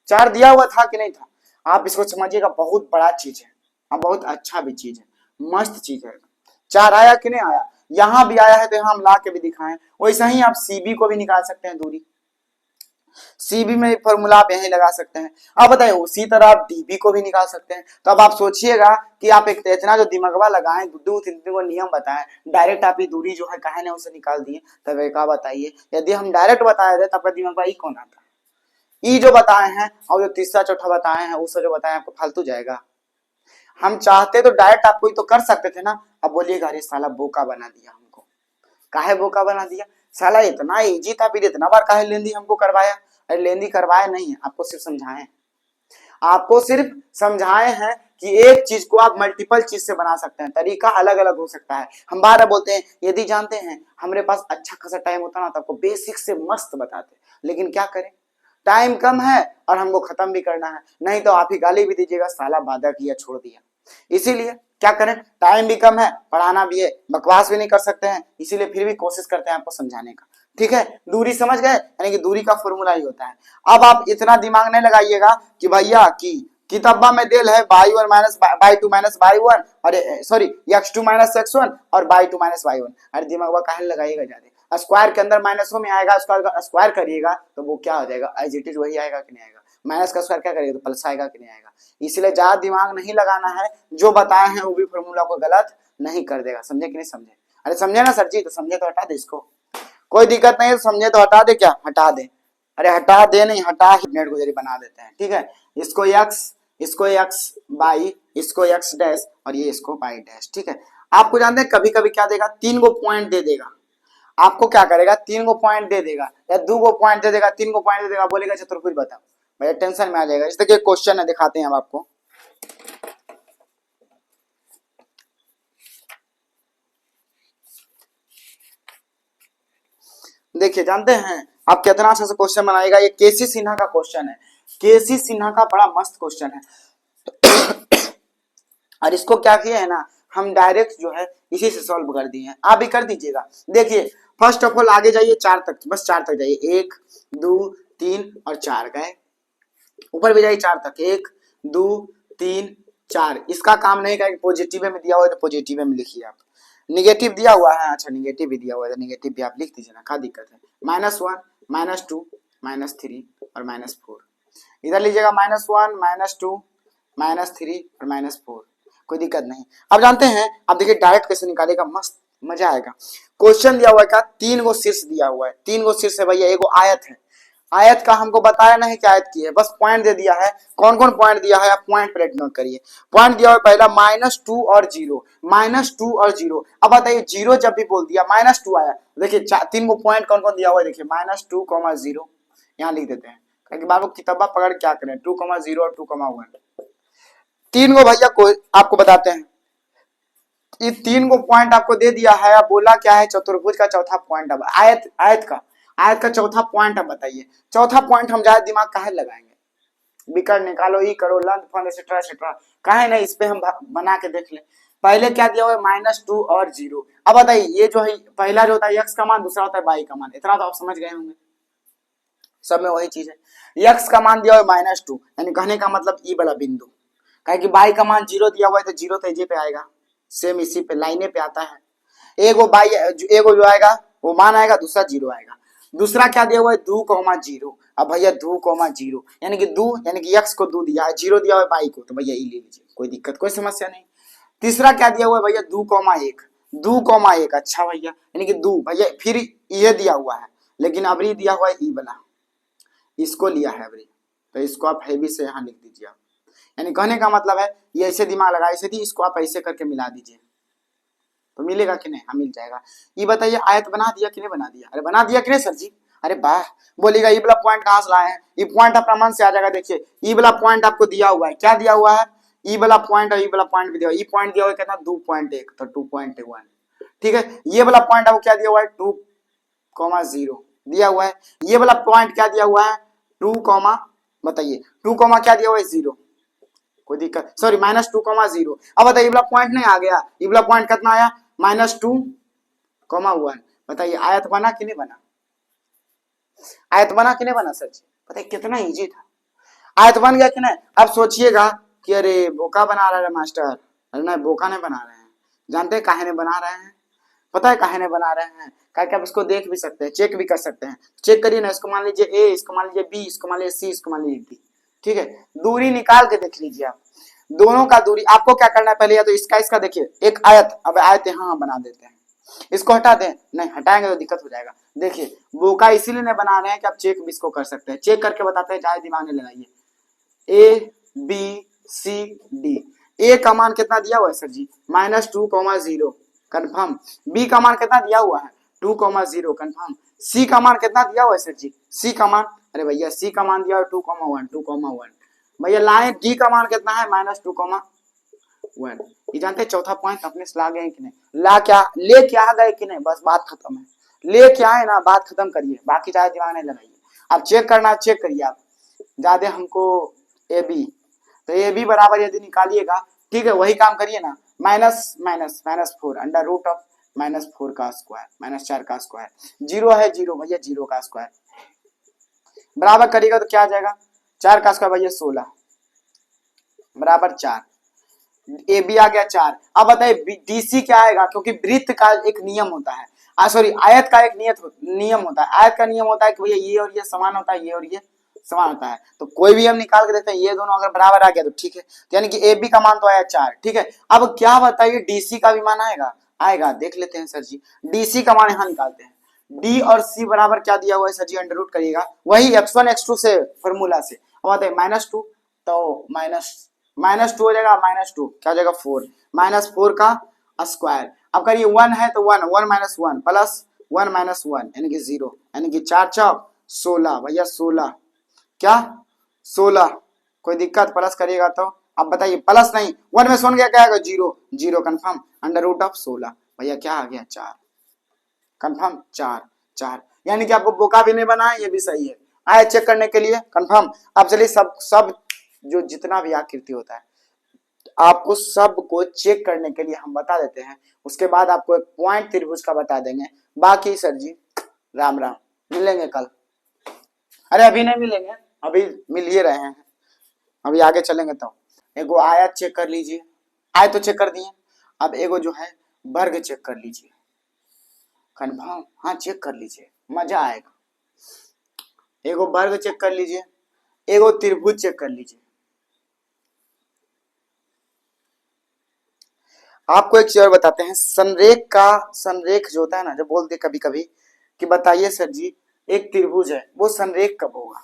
4 दिया हुआ था कि नहीं था, आप इसको समझिएगा, बहुत बड़ा चीज है, बहुत अच्छा भी चीज है, मस्त चीज है, 4 आया कि नहीं आया, यहाँ भी आया है तो यहाँ हम ला के भी दिखाएं। वैसा ही आप सीबी को भी निकाल सकते हैं दूरी, सीबी में फॉर्मूला आप यही लगा सकते हैं। अब बताइए उसी तरह आप डीबी को भी निकाल सकते हैं। तो अब आप सोचिएगा कि आप एक इतना जो दिमागवा लगाएं, दो तीन को नियम बताएं, डायरेक्ट आप ये दूरी जो है कहे ने उसे निकाल दिए, तब एक बताइए यदि हम डायरेक्ट बताए थे तो आपका दिमागवा ई कौन आता, ई जो बताए हैं और जो तीसरा चौथा बताए हैं उससे जो बताए आपको फालतू जाएगा। हम चाहते तो डायरेक्ट आपको ही तो कर सकते थे ना। अब बोलिएगा अरे साला बोका बना दिया हमको, काहे बोका बना दिया, साला इतना इजी था फिर इतना बार काहे लेंदी हमको करवाया। अरे लेंदी करवाए नहीं, आपको सिर्फ समझाएं, आपको सिर्फ समझाए हैं कि एक चीज को आप मल्टीपल चीज से बना सकते हैं, तरीका अलग अलग हो सकता है। हम बार बोलते हैं यदि जानते हैं, हमारे पास अच्छा खासा टाइम होता ना तो आपको बेसिक से मस्त बताते, लेकिन क्या करें, टाइम कम है और हमको खत्म भी करना है, नहीं तो आप ही गाली भी दीजिएगा साला बाधा किया छोड़ दिया। इसीलिए क्या करें, टाइम भी कम है, पढ़ाना भी है, बकवास भी नहीं कर सकते हैं, इसीलिए फिर भी कोशिश करते हैं आपको समझाने का। ठीक है, दूरी समझ गए, यानी कि दूरी का फॉर्मूला ही होता है। अब आप इतना दिमाग नहीं लगाइएगा कि भैया की किताबा में देल है y1 minus y2 minus y1, अरे सॉरी x2 माइनस x1 और y2 माइनस y1, अरे दिमाग काहे लगाइएगा ज्यादा, स्क्वायर के अंदर माइनसों में आएगा, उसका स्क्वायर करिएगा तो वो क्या हो जाएगा, एज इट इज वही आएगा कि नहीं आएगा, माइनस का स्क्वायर क्या करेगा तो प्लस आएगा कि नहीं आएगा। इसलिए ज्यादा दिमाग नहीं लगाना है, जो बताए हैं वो भी फॉर्मूला को गलत नहीं कर देगा, समझे कि नहीं समझे, अरे समझे ना सर जी, तो समझे तो हटा दे इसको, कोई दिक्कत नहीं है, समझे तो हटा दे, क्या हटा दे, अरे हटा दे नहीं हटा ही नेट गुजरी बना देते हैं। ठीक है, इसको x बाई, इसको x डैश और ये इसको बाई डैश। ठीक है, आपको जानते हैं कभी कभी क्या देगा, 3 गो पॉइंट दे देगा, आपको क्या करेगा 3 गो पॉइंट दे देगा या 2 गो पॉइंट दे देगा, 3 गो पॉइंट दे देगा, बोलेगा चतुर्भुज बताओ, भैया टेंशन में आ जाएगा। इस तरीके क्वेश्चन है, दिखाते हैं हम आपको। देखिए जानते हैं आप कितना अच्छा से क्वेश्चन बनाएगा, ये केसी सिन्हा का क्वेश्चन है, केसी सिन्हा का बड़ा मस्त क्वेश्चन है और इसको क्या किया है ना, हम डायरेक्ट जो है इसी से सॉल्व कर दिए हैं, आप भी कर दीजिएगा। देखिए फर्स्ट ऑफ ऑल आगे जाइए 4 तक, बस 4 तक जाइए, 1 2 3 और 4 गए, ऊपर भी जाइए 4 तक, 1 2 3 4, इसका काम नहीं करेगा, पॉजिटिव में दिया हुआ है तो पॉजिटिव में लिखिए आप, निगेटिव दिया हुआ है, अच्छा निगेटिव भी दिया हुआ है तो निगेटिव भी आप लिख दीजिए ना, क्या दिक्कत है, -1 -2 -3 और -4, इधर लीजिएगा -1 -2 -3 और -4, कोई दिक्कत नहीं। अब जानते हैं, अब देखिए डायरेक्ट कैसे निकालेगा, मस्त मजा आएगा। क्वेश्चन दिया हुआ है क्या, 3 गो शीर्ष दिया हुआ है, 3 गो शीर्ष है भैया, एगो आयत है, आयत का हमको बताया नहीं कि आयत की है, बस पॉइंट दे दिया है, कौन कौन पॉइंट दिया है आप पॉइंट प्लेट नोट करिए। पॉइंट दिया हुआ पहला -2 और 0, -2 और 0, अब बताइए 0 जब भी बोल दिया -2 आया, देखिए 3 गो पॉइंट कौन कौन दिया हुआ है, देखिए -2, 0 यहाँ लिख देते हैं, क्योंकि बाबू किताबा पकड़ क्या करें, 2, 0 और 2, 1, 3 गो भैया को आपको बताते हैं, ये 3 गो पॉइंट आपको दे दिया है, अब बोला क्या है चतुर्भुज का चौथा पॉइंट, अब आयत का चौथा पॉइंट अब बताइए, चौथा पॉइंट हम ज्यादा दिमाग काहे लगाएंगे, विकर्ण निकालो, ई करो, लंब फंड एक्सेट्रा एक्सेट्रा, काहे नहीं, इस पे हम बना के देख ले। पहले क्या दिया हुआ है -2 और 0, अब बताइए ये जो है पहला जो होता है x का मान, दूसरा होता है y का मान, इतना तो आप समझ गए होंगे, सब में वही चीज है, x का मान दिया हुआ है -2, यानी कहने का मतलब ई वाला बिंदु, कहे कि y का मान 0 दिया हुआ है तो 0 तो जे पे आएगा, सेम इसी पे लाइने पे आता है, एगो जो आएगा वो मान आएगा, दूसरा 0 आएगा, दूसरा क्या दिया हुआ है 2, 0, अब भैया 2, 0 यानी कि 2 यानी कि x को 2 दिया है, 0 दिया हुआ है y को, तो भैया ई ले लीजिए, कोई दिक्कत कोई समस्या नहीं। तीसरा क्या दिया हुआ है भैया 2, 1, अच्छा भैया यानी कि 2 भैया, फिर ये दिया हुआ है, लेकिन अबरी दिया हुआ है ई वाला, इसको लिया है अबरी, तो इसको आप हैवी से यहाँ लिख दीजिए आप, यानी कहने का मतलब है ये ऐसे दिमाग लगा, ऐसे थी इसको आप ऐसे करके मिला दीजिए तो मिलेगा कि नहीं, हाँ मिल जाएगा। ये बताइए आयत बना दिया कि नहीं बना दिया, अरे बना दिया कि नहीं सर जी, अरे वाह, बोलिएगा ये वाला पॉइंट कहाँ से लाए हैं, ये पॉइंट अपना मन से आ जाएगा। देखिए ये वाला पॉइंट आपको दिया हुआ है, क्या दिया हुआ है, ये वाला पॉइंट और ये वाला पॉइंट भी दिया हुआ है, ये पॉइंट दिया हुआ है कितना 2.1 तो 2.1, ठीक है, ये वाला पॉइंट आपको क्या दिया हुआ है 2, 0 दिया हुआ है, ये वाला पॉइंट क्या दिया हुआ है 2, बताइए 2, क्या दिया हुआ है 0, कोई दिक्कत, सॉरी -2, 0, अब बताइए वाला पॉइंट नहीं आ गया, ये वाला पॉइंट कितना आया -2, 1, बताइए आयत बना कि नहीं बना, आयत बना कि नहीं बना सर जी, बताइए कितना इजी था, आयत बन गया कि नहीं। अब सोचिएगा कि अरे बोका बना रहा है मास्टर, अरे नहीं बोका नहीं बना रहे हैं, जानते हैं काहे नहीं बना रहे हैं, पता है काहे नहीं बना रहे हैं, क्या आप इसको देख भी सकते हैं, चेक भी कर सकते हैं, चेक करिए ना, इसको मान लीजिए ए, इसको मान लीजिए बी, इसको मान लीजिए सी, इसको मान लीजिए डी, ठीक है, दूरी निकाल के देख लीजिए आप, दोनों का दूरी आपको क्या करना है, पहले या तो इसका देखिए एक आयत, अब आयत यहाँ बना देते हैं, इसको हटा दें, नहीं हटाएंगे तो दिक्कत हो जाएगा। देखिए बोका इसीलिए नहीं बना रहे हैं कि आप चेक भी इसको कर सकते हैं, चेक करके बताते हैं, ज्यादा दिमाग नहीं लगाइए, ए बी सी डी, ए का मान कितना दिया हुआ है सर जी -2, 0 कंफर्म, बी का मान कितना दिया हुआ है 2,0 कंफर्म। सी का मान कितना दिया हुआ है सर जी? सी का मान, अरे भैया सी का मान दिया हुआ 2,1 2,1। भैया लाए डी का मान कितना है? -2,1। ये जानते हैं चौथा पॉइंट अपने से ला गए कि नहीं? ला क्या ले क्या गए कि नहीं? बस बात खत्म है। ले क्या है ना, बात खत्म करिए, बाकी चाहे दिमाग नहीं लगाइए। आप चेक करना चेक करिए। आप ज्यादा हमको ए बी, तो ए बी बराबर यदि निकालिएगा, ठीक है, वही काम करिए ना। -4 अंडर रूट ऑफ -4 का स्क्वायर, -4 का स्क्वायर। जीरो है जीरो भैया, जीरो का स्क्वायर बराबर करिएगा तो क्या आ जाएगा? 4 का स्क्वायर भैया 16 बराबर 4। ए बी आ गया 4। अब बताइए डीसी क्या आएगा? क्योंकि वृत्त का एक नियम होता है, सॉरी आयत का एक नियम होता है। आयत का नियम होता है कि भैया ये और ये समान होता है, ये और ये समान होता है। तो कोई भी हम निकाल के देखते हैं, ये दोनों अगर बराबर आ गया तो ठीक है। तो यानी कि ए बी का मान तो आया 4, ठीक है। अब क्या बताइए डीसी का भी मान आएगा? आएगा, देख लेते हैं सर जी। डीसी का मान यहाँ निकालते हैं। डी और सी बराबर क्या दिया हुआ है सर जी? अंडर रूट करिएगा वही x1 x2 से फॉर्मूला से। अब बताइए -2 तो -2 हो जाएगा, -2 क्या हो जाएगा? 4 -4 का स्क्वायर। अब करिए 1 है तो 1 1 -1 प्लस 1 -1 यानी कि 0, यानी कि 4 चौक 16 भैया 16 क्या 16। कोई दिक्कत? प्लस करिएगा तो अब बताइए प्लस नहीं, 1 में 1 क्या आएगा? 0 0 कंफर्म अंडर रूट ऑफ 16 भैया क्या आ गया? 4 कंफर्म 4 4। यानी कि आपको बोका भी नहीं बना है, ये भी सही है। आए चेक करने के लिए कंफर्म। अब चलिए सब जो जितना भी आकृति होता है आपको सबको चेक करने के लिए हम बता देते हैं। उसके बाद आपको एक पॉइंट त्रिभुज का बता देंगे। बाकी सर जी राम राम, मिलेंगे कल। अरे अभी नहीं मिलेंगे, अभी मिल ही रहे हैं, अभी आगे चलेंगे तो। एगो आयत चेक कर लीजिए, आयत तो चेक कर दिए। अब एगो जो है वर्ग चेक कर लीजिए कंफर्म, हाँ चेक कर लीजिए मजा आएगा। एगो वर्ग चेक कर लीजिए, एगो त्रिभुज चेक कर लीजिए। आपको एक चीज और बताते हैं, संरेख जो होता है ना, जब बोलते कभी कभी कि बताइए सर जी एक त्रिभुज है वो संरेख कब होगा?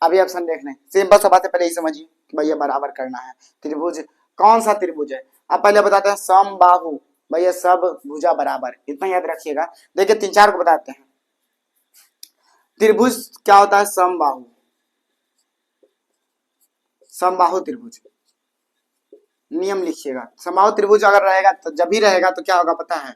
अभी आप संरेख नहीं, सिंपल सा बात है, पहले ही समझिए कि भैया बराबर करना है। त्रिभुज कौन सा त्रिभुज है? अब पहले बताते हैं समबाहु, भैया सब भुजा बराबर, इतना याद रखिएगा। देखिए 3 4 को बताते हैं। त्रिभुज क्या होता है? समबाहु, समबाहु त्रिभुज नियम लिखिएगा। समबाहु त्रिभुज अगर रहेगा तो जब भी रहेगा तो क्या होगा पता है?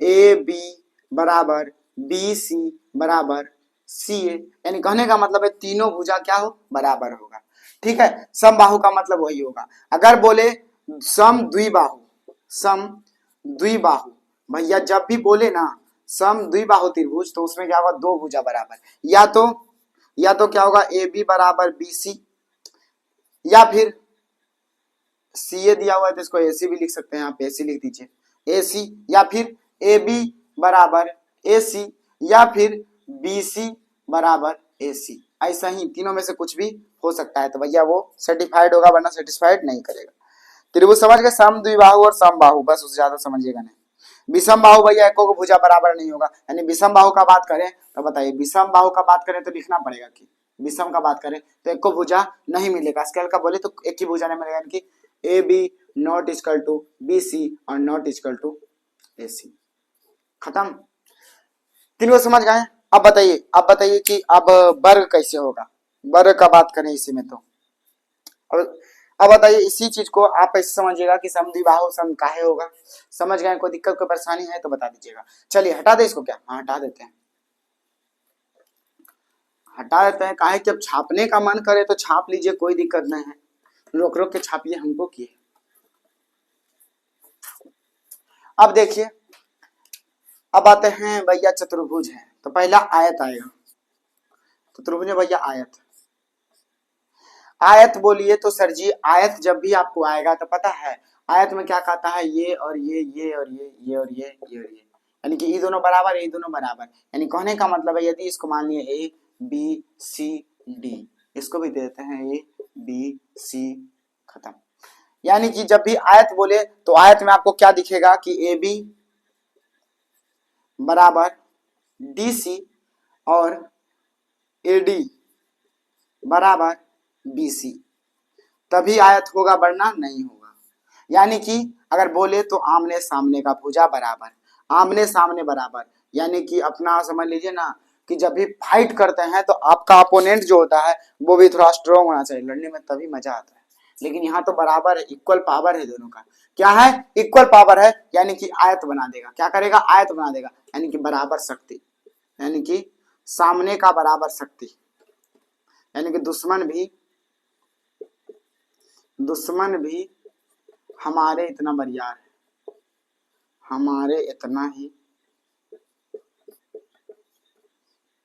ए बी बराबर बी सी बराबर सी ए, यानी कहने का मतलब है तीनों भुजा क्या हो? बराबर होगा, ठीक है। समबाहु का मतलब वही होगा। अगर बोले सम द्विबाहु, सम द्विबाहु, भैया जब भी बोले ना सम द्विबाहु त्रिभुज तो उसमें क्या होगा? दो भुजा बराबर, या तो क्या होगा? ए बी बराबर बी सी, या फिर सी ए दिया हुआ है तो इसको ए सी भी लिख सकते हैं, आप ए सी लिख दीजिए ए सी, या फिर ए बी बराबर ए सी, या फिर बी सी बराबर ए सी। ऐसा ही तीनों में से कुछ भी हो सकता है, तो भैया वो सर्टिफाइड होगा, वरना सेटिस्फाइड नहीं करेगा। त्रिभुज समझ गए? सम द्विबाहु और समबाहु, बस उससे ज्यादा समझिएगा नहीं। विषम बाहु भैया एको को भुजा बराबर नहीं होगा, यानी विषम बाहु का बात करें तो बताइए, विषम बाहु का बात करें तो लिखना पड़ेगा कि विषम का बात करें तो एक को भुजा नहीं मिलेगा। स्केल का बोले तो एक ही भुजा नहीं मिलेगा, यानी कि A B not equal to B C और not equal to A C. खत्म, तीनों समझ गए? अब बताइए कि अब वर्ग कैसे होगा? वर्ग का बात करें इसी में तो अब बताइए इसी चीज को आप ऐसे समझिएगा कि समद्विबाहु सम काहे होगा। समझ गए? कोई दिक्कत कोई परेशानी है तो बता दीजिएगा। चलिए हटा दे इसको क्या? हाँ हटा देते हैं, हटा देते हैं। काहे कि अब छापने का मन करे तो छाप लीजिए, कोई दिक्कत नहीं है, रोक रोक के छापिए, हमको किए। अब देखिए, अब आते हैं भैया चतुर्भुज है तो पहला आयत आएगा। चतुर्भुज में भैया आयत, आयत बोलिए तो सर जी आयत जब भी आपको आएगा तो पता है आयत में क्या कहता है? ये और ये और ये और ये और ये, यानी कि ये दोनों बराबर, ये दोनों बराबर। यानी कहने का मतलब है यदि इसको मान लिए ए बी सी डी, इसको भी दे देते हैं ए बी सी, खत्म। यानी कि जब भी आयत बोले तो आयत में आपको क्या दिखेगा कि ए बी बराबर डी सी और ए डी बराबर बी सी, तभी आयत होगा, वरना नहीं होगा। यानी कि अगर बोले तो आमने सामने का भुजा बराबर, आमने सामने बराबर, यानी कि अपना समझ लीजिए ना कि जब भी फाइट करते हैं तो आपका अपोनेंट जो होता है वो भी थोड़ा स्ट्रांग होना चाहिए, लड़ने में तभी मजा आता है। लेकिन यहाँ तो बराबर है, इक्वल पावर है दोनों का। क्या है? इक्वल पावर है, यानी कि आयत बना देगा। क्या करेगा? आयत बना देगा, यानी कि बराबर शक्ति, यानी कि सामने का बराबर शक्ति, यानी कि दुश्मन भी हमारे इतना बरियार है, हमारे इतना ही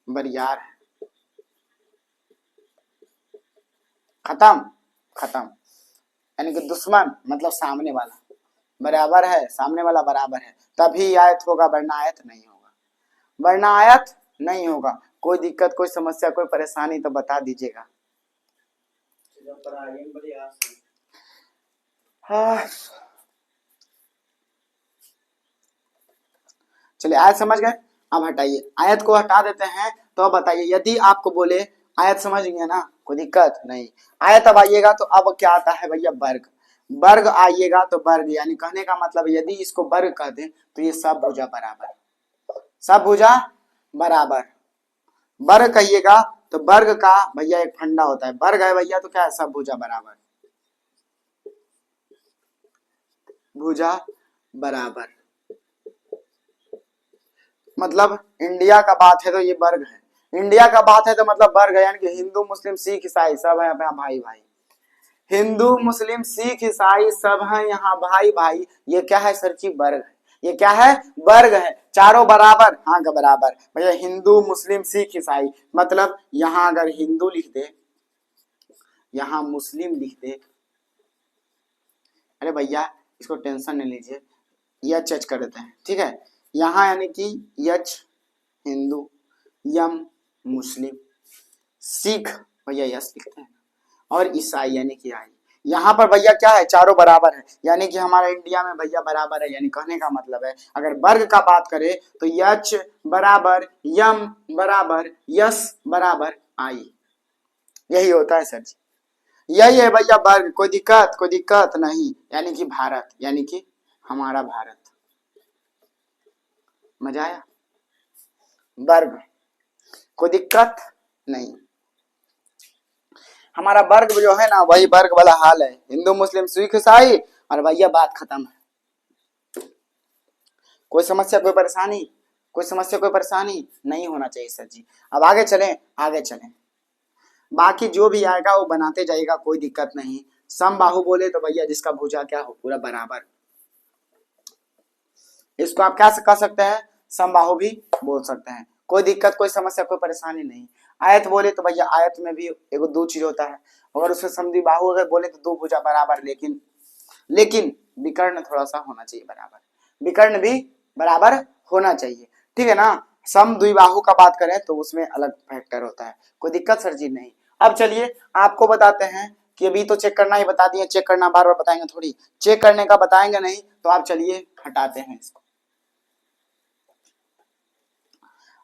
बरियार है। खत्म खत्म, यानी कि दुश्मन मतलब सामने वाला बराबर है, सामने वाला बराबर है, तभी आयत होगा, वरना आयत नहीं होगा, वरना आयत नहीं होगा। कोई दिक्कत, कोई समस्या, कोई परेशानी तो बता दीजिएगा। हाँ चलिए, आयत समझ गए। अब हटाइए, आयत को हटा देते हैं। तो अब बताइए, यदि आपको बोले आयत समझ गए ना, कोई दिक्कत नहीं। आयत अब आइएगा तो अब क्या आता है भैया? वर्ग। वर्ग आइएगा तो वर्ग, यानी कहने का मतलब यदि इसको वर्ग कह दें तो ये सब भुजा बराबर, सब भुजा बराबर। वर्ग कहिएगा तो वर्ग का भैया एक फंडा होता है, वर्ग है भैया तो क्या है? सब भुजा बराबर, भुजा बराबर। मतलब इंडिया का बात है तो ये वर्ग है, इंडिया का बात है तो मतलब वर्ग है, यानी कि हिंदू मुस्लिम सिख ईसाई सब है यहाँ भाई भाई, हिंदू मुस्लिम सिख ईसाई सब है यहाँ भाई भाई। ये क्या है सर जी? वर्ग है। ये क्या है? वर्ग है। चारों बराबर, हाँ का बराबर भैया, हिंदू मुस्लिम सिख ईसाई। मतलब यहाँ अगर हिंदू लिख दे, यहाँ मुस्लिम लिख दे, अरे भैया इसको टेंशन नहीं लीजिए, यच एच कर देते हैं, ठीक है। यहाँ यानी कि यच हिंदू, यम मुस्लिम, सिख भैया यस लिखते हैं, और ईसाई यानी कि आई। यहाँ पर भैया क्या है? चारों बराबर है, यानी कि हमारा इंडिया में भैया बराबर है। यानी कहने का मतलब है अगर वर्ग का बात करें तो यच बराबर यम बराबर यस बराबर आई, यही होता है सर जी, यही है भैया वर्ग। कोई दिक्कत? कोई दिक्कत नहीं। यानी कि भारत, यानी कि हमारा भारत। मजा आया? वर्ग, कोई दिक्कत नहीं। हमारा वर्ग जो है ना वही वर्ग वाला हाल है, हिंदू मुस्लिम सिख ईसाई, और भैया बात खत्म है। कोई समस्या, कोई परेशानी, कोई समस्या, कोई परेशानी नहीं होना चाहिए सर जी। अब आगे चलें, आगे चलें, बाकी जो भी आएगा वो बनाते जाइएगा, कोई दिक्कत नहीं। समबाहु बोले तो भैया जिसका भुजा क्या हो? पूरा बराबर। इसको आप क्या कह सकते हैं? समबाहु भी बोल सकते हैं, कोई दिक्कत, कोई समस्या, कोई परेशानी नहीं। आयत बोले तो भैया आयत में भी एगो दो चीज होता है, अगर उसमें समद्विबाहु अगर बोले तो दो भुजा बराबर, लेकिन विकर्ण थोड़ा सा होना चाहिए बराबर, विकर्ण भी बराबर होना चाहिए, ठीक है ना। सम द्विबाहु का बात करें तो उसमें अलग फैक्टर होता है, कोई दिक्कत सर जी नहीं। अब चलिए आपको बताते हैं कि अभी तो चेक करना ही बता दिए, चेक करना बार बार बताएंगे थोड़ी, चेक करने का बताएंगे नहीं तो आप चलिए हटाते हैं इसको।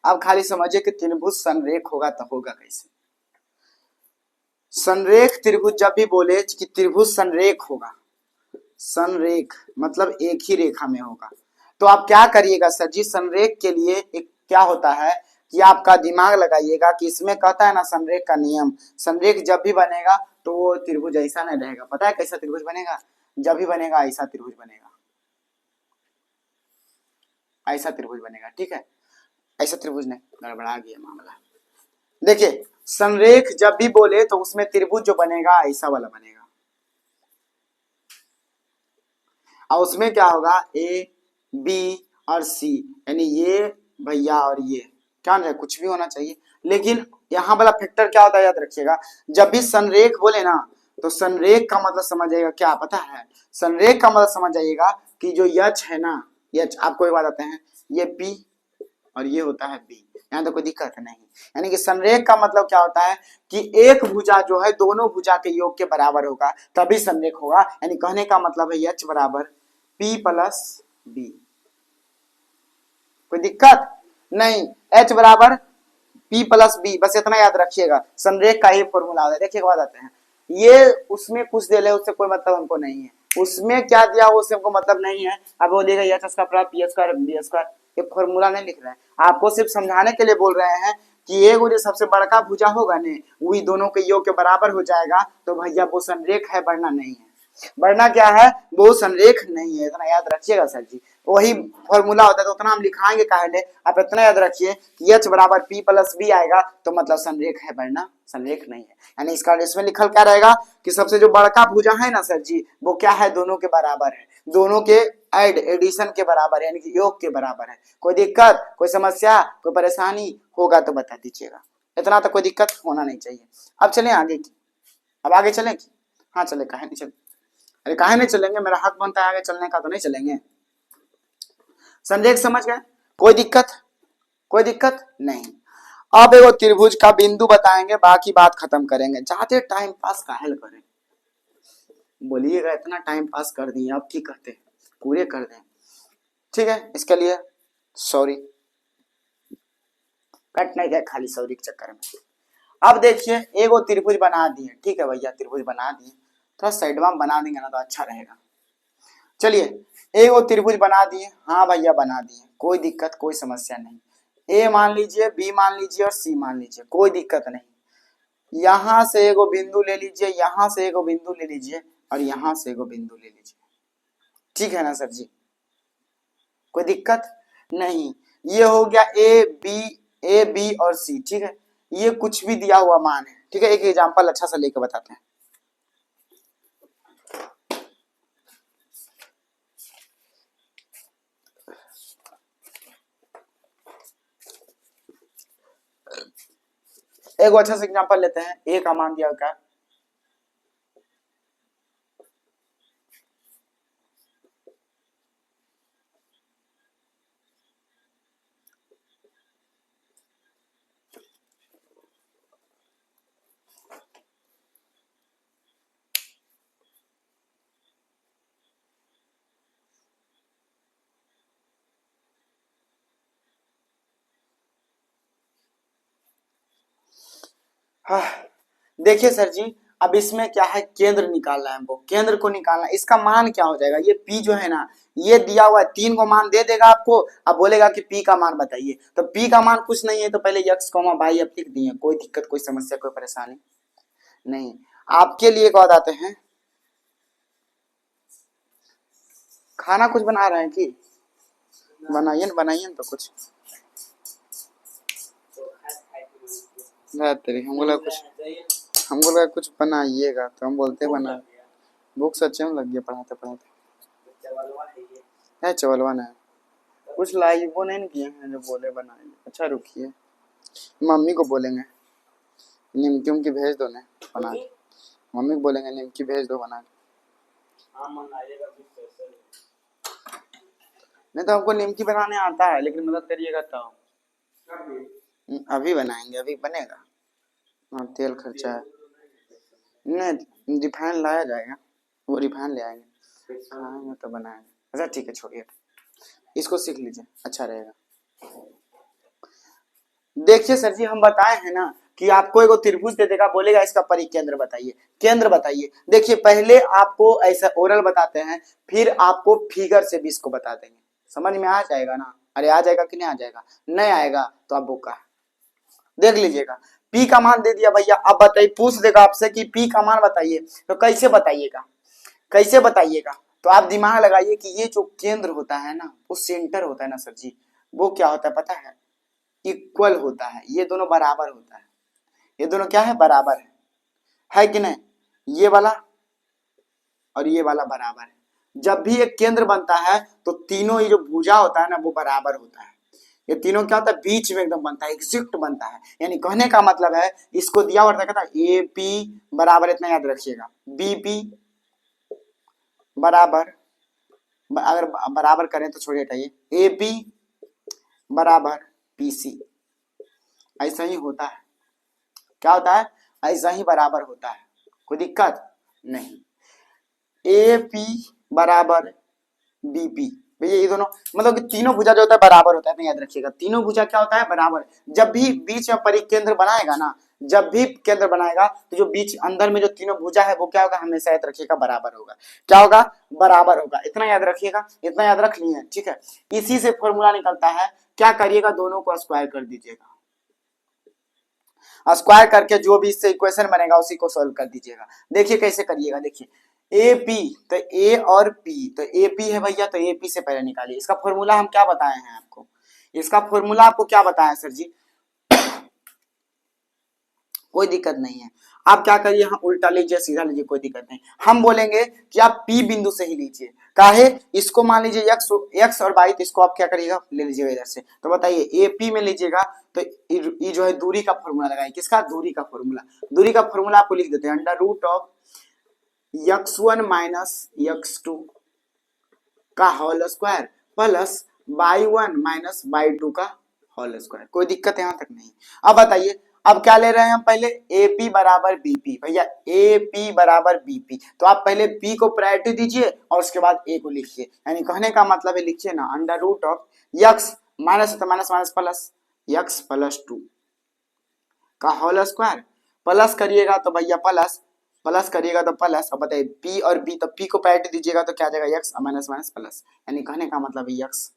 अब खाली समझिए कि त्रिभुज संरेख होगा तो होगा कैसे? संरेख त्रिभुज जब भी बोले कि त्रिभुज संरेख होगा, संरेख मतलब एक ही रेखा में होगा, तो आप क्या करिएगा सर जी? संरेख के लिए एक क्या होता है कि आपका दिमाग लगाइएगा कि इसमें कहता है ना संरेख का नियम, संरेख जब भी बनेगा तो वो त्रिभुज ऐसा नहीं रहेगा। पता है कैसा त्रिभुज बनेगा? जब भी बनेगा ऐसा त्रिभुज बनेगा, ऐसा त्रिभुज बनेगा, ठीक है। ऐसा त्रिभुज नहीं, गड़बड़ा गया मामला। देखिए संरेख जब भी बोले तो उसमें त्रिभुज जो बनेगा ऐसा वाला बनेगा, और उसमें क्या होगा? ए बी और सी, यानी ये भैया और ये क्या है? कुछ भी होना चाहिए, लेकिन यहाँ वाला फैक्टर क्या होता है याद रखिएगा। जब भी संरेख बोले ना तो संरेख का मतलब समझ जाइएगा क्या पता है? संरेख का मतलब समझ जाइएगा कि जो यच है ना, यच आपको एक बात आते हैं, ये बी और ये होता है बी, यहाँ तो कोई दिक्कत नहीं। यानी कि संरेख का मतलब क्या होता है कि एक भुजा जो है दोनों भुजा के योग के बराबर होगा तभी संरेख होगा। यानी कहने का मतलब है एच बराबर पी प्लस बी, कोई दिक्कत नहीं। एच बराबर पी प्लस बी, बस इतना याद रखिएगा, संरेख का ही फॉर्मूला होता है। देखिए बात आते हैं, ये उसमें कुछ दे ले उससे कोई मतलब हमको नहीं है, उसमें क्या दिया वो हमको मतलब नहीं है। अब बोलिएगा H square P square B square, ये फॉर्मूला नहीं लिख रहे हैं, आपको सिर्फ समझाने के लिए बोल रहे हैं कि ये वो जो सबसे बड़का भुजा होगा ने वही दोनों के योग के बराबर हो जाएगा, तो भैया वो संरेख है, बढ़ना नहीं है। बढ़ना क्या है, वो संरेख नहीं है, इतना याद रखिएगा सर जी। वही फॉर्मूला होता है तो उतना हम लिखाएंगे काहे, आप इतना याद रखिए कि एच बराबर पी प्लस बी आएगा तो मतलब संरेख है, बढ़ना संरेख नहीं है। यानी इसका इसमें लिखल क्या रहेगा कि सबसे जो बड़का भुजा है ना सर जी, वो क्या है, दोनों के बराबर है, दोनों के एडिशन के बराबर है, यानी कि योग के बराबर है। कोई दिक्कत, कोई समस्या, कोई परेशानी होगा तो बता दीजिएगा, इतना तो कोई दिक्कत होना नहीं चाहिए। अब चलें आगे की, अब आगे चलें की, हाँ चले, काहे नहीं चले, अरे काहे नहीं चलेंगे, मेरा हक बनता है आगे चलने का, तो नहीं चलेंगे। संरेख समझ गए, कोई दिक्कत, कोई दिक्कत नहीं। अब एगो त्रिभुज का बिंदु बताएंगे, बाकी बात खत्म करेंगे, जाते टाइम पास काहे करें, बोलिएगा इतना टाइम पास कर दिए, अब की कहते हैं पूरे कर दें, ठीक है, इसके लिए सॉरी, कट नहीं गया खाली सॉरी के चक्कर में। अब देखिए एगो त्रिभुज बना दिए, ठीक है भैया, त्रिभुज बना दिए, थोड़ा साइड में बना देंगे ना तो अच्छा रहेगा। चलिए एगो त्रिभुज बना दिए, हाँ भैया बना दिए, कोई दिक्कत कोई समस्या नहीं। ए मान लीजिए, बी मान लीजिए और सी मान लीजिए, कोई दिक्कत नहीं। यहां से एगो बिंदु ले लीजिए, यहां से एगो बिंदु ले लीजिए और यहां से एगो बिंदु ले लीजिए, ठीक है ना सर जी, कोई दिक्कत नहीं। ये हो गया ए बी और सी, ठीक है, ये कुछ भी दिया हुआ मान है, ठीक है। एक एग्जांपल अच्छा सा लेके बताते हैं। एक अच्छा सा एग्जांपल लेते हैं, ए का मान दिया क्या, हाँ, देखिए सर जी, अब इसमें क्या है, केंद्र निकालना है, हमको केंद्र को निकालना है। इसका मान क्या हो जाएगा, ये P जो है ना, ये दिया हुआ है, 3 को मान दे देगा आपको, अब बोलेगा कि P का मान बताइए, तो P का मान कुछ नहीं है, तो पहले x, y अब लिख दिए, कोई दिक्कत कोई समस्या कोई परेशानी नहीं। आपके लिए एक बात आते हैं, खाना कुछ बना रहे हैं कि बनाइए ना, बनाइए ना तो कुछ, हमको लगा कुछ बनाइएगा, तो हम बोलते बना, भूख सच्चे में लग गया पढ़ाते पढ़ाते। है चवलवा है, कुछ लाइव वो नहीं किए हैं जो बोले बनाइए। अच्छा रुकिए, मम्मी को बोलेंगे निमकी उमकी भेज दो ना बना के, मम्मी को बोलेंगे निमकी भेज दो बना के। नहीं तो हमको निमकी बनाने आता है, लेकिन मदद करिएगा तो अभी बनाएंगे, अभी बनेगा, हाँ तेल खर्चा है, नहीं रिफाइन लाया जाएगा, वो रिफाइन ले आएंगे, खाएंगे तो बनाएंगे। अच्छा ठीक है छोड़िए, इसको सीख लीजिए अच्छा रहेगा। देखिए सर जी, हम बताए हैं ना कि आपको एगो त्रिभुज दे देगा, बोलेगा इसका परिकेंद्र बताइए, केंद्र बताइए। देखिए पहले आपको ऐसा ओरल बताते हैं, फिर आपको फिगर से भी इसको बता देंगे, समझ में आ जाएगा ना, अरे आ जाएगा कि नहीं आ जाएगा, नहीं आएगा तो आप बोका देख लीजिएगा। पी का मान दे दिया भैया, अब बताइए, पूछ देगा आपसे कि पी का मान बताइए, तो कैसे बताइएगा, कैसे बताइएगा, तो आप दिमाग लगाइए कि ये जो केंद्र होता है ना, वो सेंटर होता है ना सर जी, वो क्या होता है पता है, इक्वल होता है, ये दोनों बराबर होता है, ये दोनों क्या है, बराबर है कि नहीं, ये वाला और ये वाला बराबर है। जब भी एक केंद्र बनता है तो तीनों ये जो भुजा होता है ना वो बराबर होता है, ये तीनों क्या होता है, बीच में एकदम बनता है, एग्जैक्ट बनता है। यानी कहने का मतलब है, इसको दिया हुआ था ए पी बराबर, इतना याद रखिएगा, बी पी बराबर, अगर बराबर करें तो छोड़िए हटाइए, ए पी बराबर पी सी, ऐसा ही होता है, क्या होता है, ऐसा ही बराबर होता है, कोई दिक्कत नहीं। ए पी बराबर बी पी, भैया ये दोनों मतलब कि तीनों भुजा जो होता है बराबर होता है, तो याद रखिएगा तीनों भुजा क्या होता है, बराबर। जब भी बीच में परिकेंद्र बनाएगा ना, जब भी केंद्र बनाएगा तो जो बीच अंदर में जो तीनों भुजा है वो क्या होगा, हमेशा याद रखिएगा बराबर होगा। क्या होगा, बराबर होगा। इतना याद रखिएगा, इतना याद रख लिए, ठीक है। इसी से फॉर्मूला निकलता है, क्या करिएगा, दोनों को स्क्वायर कर दीजिएगा, स्क्वायर करके जो भी इससे इक्वेशन बनेगा उसी को सॉल्व कर दीजिएगा। देखिए कैसे करिएगा, देखिए ए पी, तो ए और पी, तो ए पी है भैया, तो ए पी से पहले निकालिए। इसका फॉर्मूला हम क्या बताए हैं आपको, इसका फॉर्मूला आपको क्या बताया सर जी, कोई दिक्कत नहीं है। आप क्या करिए, हम उल्टा लीजिए सीधा लीजिए, कोई दिक्कत नहीं। हम बोलेंगे कि आप पी बिंदु से ही लीजिए, काहे, इसको मान लीजिए एक्स और वाई, तो इसको आप क्या करिएगा, ले लीजिएगा इधर से। तो बताइए ए पी में लीजिएगा तो ये जो है दूरी का फॉर्मूला लगाइए, किसका, दूरी का फॉर्मूला। दूरी का फॉर्मूला आपको लिख देते हैं, under root of x1 minus x2 का whole square plus y1 minus y2 का होल स्क्वायर। कोई दिक्कत यहाँ तक नहीं। अब बताइए, अब क्या ले रहे हैं हम, पहले AP बराबर BP, भैया AP बराबर BP, तो आप पहले P को प्रायोरिटी दीजिए और उसके बाद A को लिखिए। यानी कहने का मतलब है, लिखिए ना, under root of x minus minus minus plus x plus 2 का होल स्क्वायर, प्लस करिएगा तो भैया प्लस, प्लस करिएगा तो प्लस। अब बताइए P और B, तो P को प्रायोरिटी दीजिएगा तो क्या आ जाएगा, x माइनस माइनस प्लस, यानी कहने का मतलब है x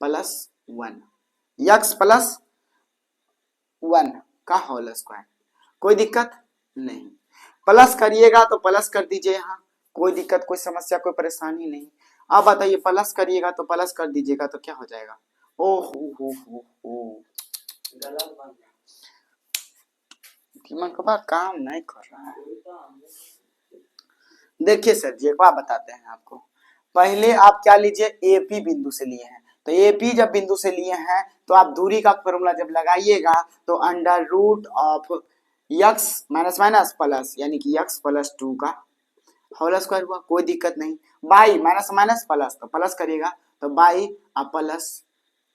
प्लस 1, x प्लस 1 का होल स्क्वायर। कोई दिक्कत नहीं, प्लस करिएगा तो प्लस कर दीजिए यहाँ, कोई दिक्कत, कोई समस्या, कोई परेशानी नहीं। अब बताइए प्लस करिएगा तो प्लस कर दीजिएगा तो क्या हो जाएगा, ओ दिमाग का काम नहीं कर रहा है। देखिए सर जी, एक बात बताते हैं आपको, पहले आप क्या लीजिए, एपी बिंदु से लिए हैं, तो एपी जब बिंदु से लिए हैं तो आप दूरी का फॉर्मूला जब लगाइएगा तो under root of x minus minus plus, यानी कि x प्लस 2 का होल स्क्वायर हुआ, कोई दिक्कत नहीं। बाई माइनस माइनस प्लस, तो प्लस करिएगा तो बाई प्लस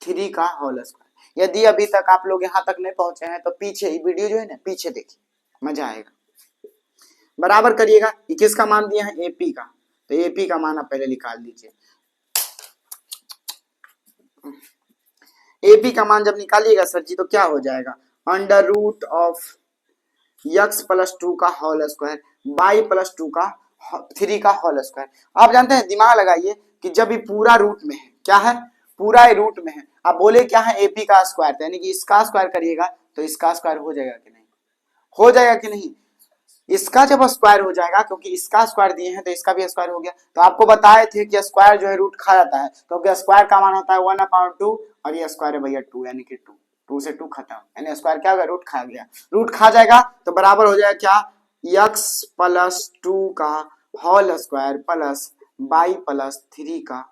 3 का होल स्क्वायर। यदि अभी तक आप लोग यहाँ तक नहीं पहुंचे हैं तो पीछे वीडियो जो है ना, पीछे देखिए, मजा आएगा। बराबर करिएगा, किसका मान दिया है, एपी का, तो एपी का मान आप पहले निकाल दीजिए। एपी का मान जब निकालिएगा सर जी तो क्या हो जाएगा, under root of x plus 2 का होल स्क्वायर बाई प्लस 2 का 3 का होल स्क्वायर। आप जानते हैं, दिमाग लगाइए कि जब ये पूरा रूट में है, क्या है, पूरा रूट में है, आप बोले क्या है, एपी का स्क्वायर, यानी कि इसका स्क्वायर करिएगा तो इसका स्क्वायर हो जाएगा कि नहीं, हो जाएगा कि नहीं, इसका जब स्क्वायर हो जाएगा, क्योंकि इसका स्क्वायर दिए हैं तो इसका भी स्क्वायर हो गया। तो आपको बताए थे कि स्क्वायर जो है रूट खा जाता है, क्योंकि स्क्वायर का मान होता है 1/2 और ये स्क्वायर है भैया 2, यानी कि 2 से 2 खत्म, यानी स्क्वायर क्या होगा, रूट खा गया। रूट खा जाएगा तो बराबर हो जाएगा क्या, x प्लस 2 का whole square plus y plus 3 का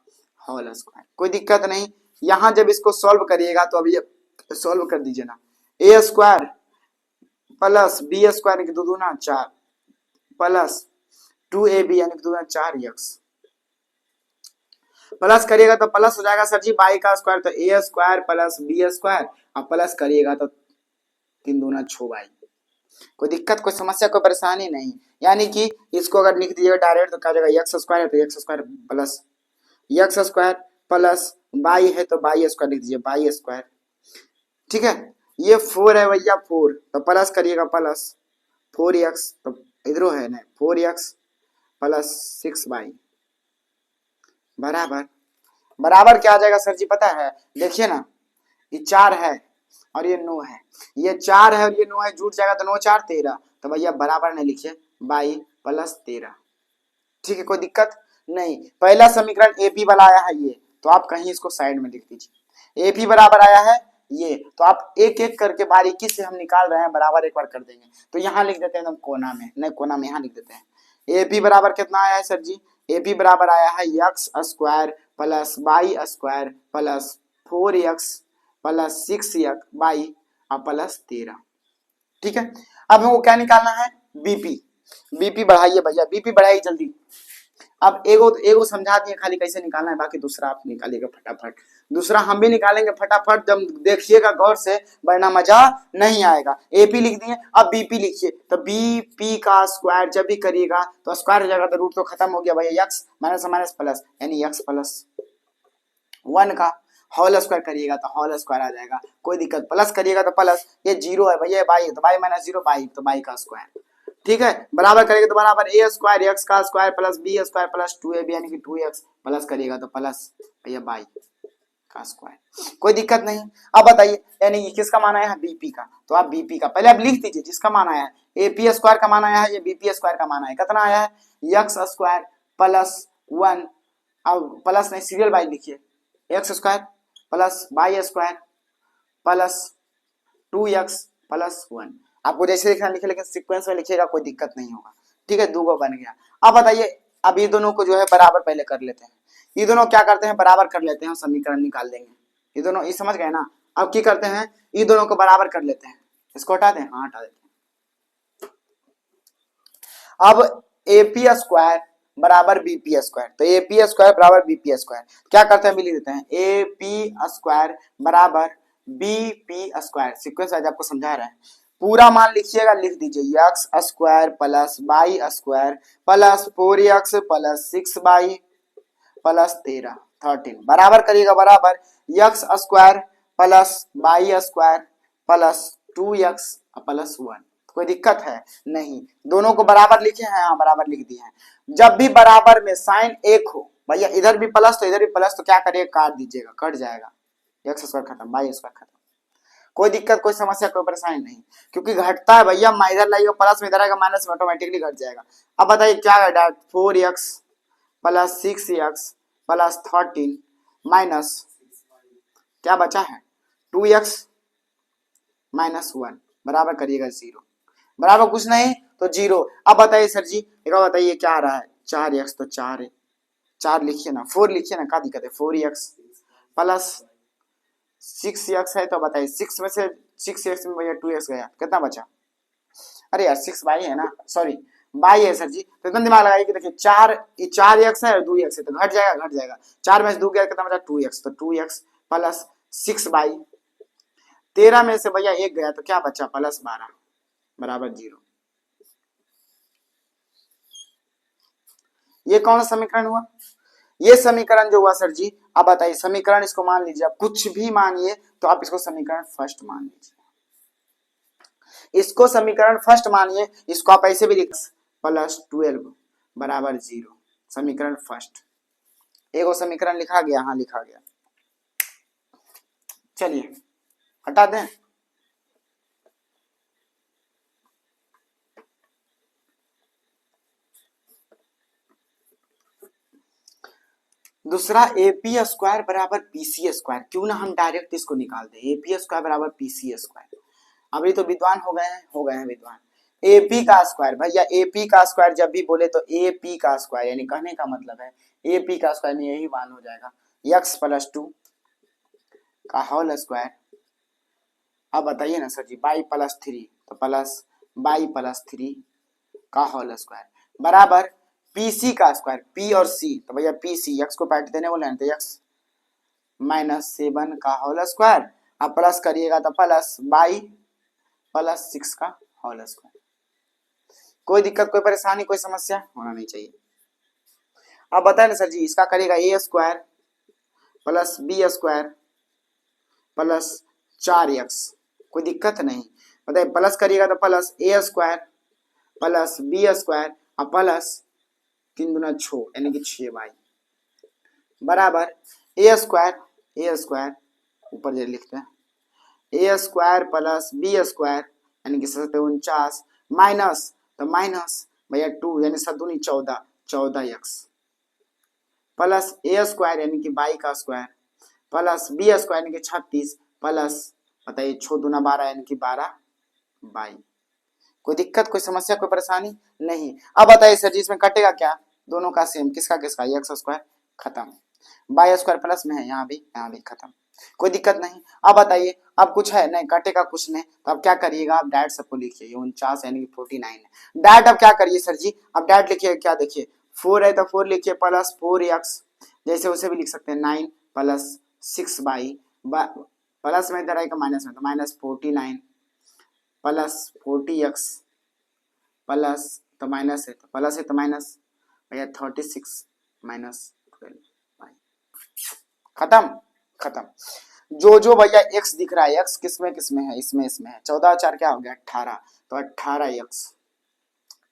होल स्क्वायर। कोई दिक्कत नहीं। यहाँ जब इसको सॉल्व करिएगा तो अभी सॉल्व कर दीजिए ना, ए स्क्वायर प्लस बी स्क्वायर की 2 दूना 4 प्लस 2ab यानी कि 2 दूना 4x, प्लस करिएगा तो प्लस हो जाएगा सर जी बाई का स्क्वायर, तो ए स्क्वायर प्लस बी स्क्वायर, और प्लस करिएगा तो 3 दूना 6 बाई। कोई दिक्कत, कोई समस्या, कोई परेशानी नहीं। यानी कि इसको अगर लिख दीजिएगा डायरेक्ट तो क्या हो जाएगा, एक्स स्क्वायर है तो x square plus x square plus by है तो बाई स्क्वायर लिख दीजिए, बाई स्क्वायर, ठीक है। ये 4 है भैया 4, तो प्लस करिएगा प्लस 4x, तो इधरों है ना 4x प्लस 6 बाई बराबर, बराबर क्या आ जाएगा सर जी पता है, देखिए ना, ये 4 है और ये 9 है, ये 4 है और ये 9 है, जुट जाएगा तो 9 4 13, तो भैया बराबर नहीं लिखिए, बाई प्लस 13, ठीक है, कोई दिक्कत नहीं। पहला समीकरण एपी वाला आया है ये, तो आप कहीं इसको साइड में लिख दीजिए, एपी बराबर आया है ये, तो आप एक एक करके बारीकी से हम निकाल रहे हैं, बराबर एक बार कर देंगे। तो यहाँ लिख देते हैं एकदम कोना में, नहीं कोना में यहाँ लिख देते हैं। एपी बराबर कितना आया है सर जी, एपी बराबर आया है x square plus by square plus 4x plus 6x by plus 13, ठीक है। अब हमको क्या निकालना है, बीपी, बीपी बढ़ाइए भैया, बीपी बढ़ाइए जल्दी। अब एगो समझा दिए खाली कैसे निकालना है, बाकी दूसरा आप निकालिएगा फटाफट, दूसरा हम भी निकालेंगे फटाफट, जब देखिएगा गौर से, वरना मजा नहीं आएगा। एपी लिख दिए, अब बीपी लिखिए, तो बीपी का स्क्वायर जब भी करिएगा तो स्क्वायर हो जाएगा, तो रूट तो खत्म हो गया भैया, एक्स माइनस माइनस प्लस, यानी एक्स प्लस 1 का होल स्क्वायर करिएगा तो होल स्क्वायर आ जाएगा, कोई दिक्कत, प्लस करिएगा तो प्लस, ये जीरो है भैया, बाई है तो बाई माइनस जीरो बाई, तो बाई का स्क्वायर, ठीक है, बराबर करेंगे तो बराबर ए स्क्वायर एक्स का square plus B square plus 2ab यानी कि 2x, प्लस करिएगा तो प्लस भैया बाई का स्क्वायर, कोई दिक्कत नहीं। अब बताइए यानी कि किसका मान आया है, बीपी का, तो आप बीपी का पहले आप लिख दीजिए, जिसका मान आया है एपी स्क्वायर का मान आया है, ये बीपी स्क्वायर का मान आया है, कितना आया है, एक्स स्क्वायर प्लस 1, अब प्लस नहीं सीरियल बाई लिखिए, x square plus by square plus 2x plus 1, आपको जैसे लिखना लिखे, लेकिन सीक्वेंस में लिखिएगा, कोई दिक्कत नहीं होगा, ठीक है, दो को बन गया। अब बताइए, अब ये दोनों को जो है बराबर पहले कर लेते हैं, ये दोनों क्या करते हैं, बराबर कर लेते हैं, समीकरण निकाल देंगे, ये दोनों, ये समझ गए ना। अब क्या करते हैं, ये दोनों को बराबर कर लेते हैं, इसको हटा दें, हाँ हटा देते हैं। अब एपी स्क्वायर बराबर बीपी स्क्वायर, तो एपी स्क्वायर बराबर बीपी स्क्वायर, क्या करते हैं, लिख देते हैं एपी स्क्वायर बराबर बीपी स्क्वायर, सीक्वेंस आज आपको समझा रहा है, पूरा मान लिखिएगा, लिख दीजिए x square plus by square plus 4x plus 6y plus 13 बराबर करिएगा, बराबर x square plus by square plus 2x plus 1, कोई दिक्कत है नहीं, दोनों को बराबर लिखे हैं, हाँ बराबर लिख दिए हैं। जब भी बराबर में साइन एक हो भैया, इधर भी प्लस तो इधर भी प्लस, तो क्या करिएगा, काट दीजिएगा, कट जाएगा, एक्स स्क्वायर खत्म, बाई स्क्वायर खत्म, कोई दिक्कत, कोई समस्या, कोई परेशानी नहीं, क्योंकि घटता है भैया, इधर लाइएगा प्लस में, इधर आएगा माइनस में, ऑटोमेटिकली घट जाएगा। अब बताइए क्या घटा, 4x plus 6x plus 13 minus क्या बचा है 2x माइनस 1, बराबर करिएगा 0, बराबर कुछ नहीं तो 0। अब बताइए सर जी, एक बार बताइए क्या आ रहा है, 4x तो 4 है, 4 लिखिए ना, 4 लिखिए ना, क्या दिक्कत है, 4x प्लस 6x है, तो बताइए 6 में से 6x में भैया 2x गया, कितना बचा, अरे यार 6 बाई है ना, सॉरी बाई है सर जी, तो इतना दिमाग लगाइए कि देखिए 4x है और 2x है, तो घट जाएगा, 4 में से 2 गया, कितना बचा 2x, तो 2x प्लस 6 बाई 13 में से भैया 1 गया, तो क्या बचा प्लस 12 बराबर 0। ये कौन सा समीकरण हुआ, ये समीकरण जो हुआ सर जी, अब बताइए समीकरण, इसको मान लीजिए, आप कुछ भी मानिए तो आप इसको समीकरण फर्स्ट मान लीजिए, इसको समीकरण फर्स्ट मानिए, इसको आप ऐसे भी लिख प्लस 12 बराबर 0, समीकरण फर्स्ट, एगो समीकरण लिखा गया, हाँ लिखा गया, चलिए हटा दें। दूसरा एपी स्क्वायर बराबर पीसी स्क्वायर, क्यों ना हम डायरेक्ट इसको निकाल दें, एपी स्क्वायर बराबर पीसी स्क्वायर, अभी तो विद्वान हो गए हैं विद्वान। एपी का स्क्वायर भैया, एपी का स्क्वायर जब भी बोले तो एपी का स्क्वायर, यानी कहने का मतलब है एपी का स्क्वायर में यही मान हो जाएगा x प्लस 2 का होल स्क्वायर। अब बताइए ना सर जी, बाई प्लस 3 तो प्लस बाई प्लस 3 का होल स्क्वायर बराबर पीसी का स्क्वायर, पी और सी, तो भैया पीसी एक्स को पैट देने बोले तो एक्स माइनस 7 का होल स्क्वायर, अब प्लस करिएगा तो प्लस बाई प्लस 6 का होल स्क्वायर, कोई दिक्कत, कोई परेशानी, कोई समस्या होना नहीं चाहिए। अब बताए ना सर जी, इसका करेगा A square plus B square plus 4x, कोई दिक्कत नहीं, बताइए प्लस करिएगा तो plus A square plus B square और प्लस 3 दूना 6 यानी कि 6y बराबर ए स्क्वायर ऊपर जो लिखते हैं ए स्क्वायर प्लस बी स्क्वायर यानी कि 49 माइनस, तो माइनस भैया 2 यानी 7 दूनी 14x प्लस ए स्क्वायर यानी कि बाई का स्क्वायर प्लस बी स्क्वायर यानी कि 36 प्लस बताइए 6 दूना 12 यानी कि 12 बाई, कोई दिक्कत, कोई समस्या, कोई परेशानी नहीं। अब बताइए सर जी, इसमें कटेगा क्या, दोनों का सेम, किसका किसका, एक्स स्क्वायर खत्म, बाई स्क्वायर प्लस में है, यहाँ भी खत्म, कोई दिक्कत नहीं। अब बताइए, अब कुछ है नहीं, कटेगा कुछ नहीं, तो अब क्या करिएगा, आप डायरेक्ट सबको लिखिए, 49 यानी कि 49 है, डायरेक्ट अब क्या करिए सर जी, अब डायरेक्ट लिखिए, क्या देखिए 4 है तो 4 लिखिए प्लस 4x, जैसे उसे भी लिख सकते हैं 9 प्लस 6 बाई प्लस में इधर आएगा माइनस में, तो माइनस 49 प्लस 40x प्लस तो माइनस है, तो प्लस है तो माइनस भैया 36 माइनस 12 खत्म। खत्म। जो जो भैया x दिख रहा है, x किसमें है, इसमें है। 14 और 4 क्या हो गया 18, तो 18x,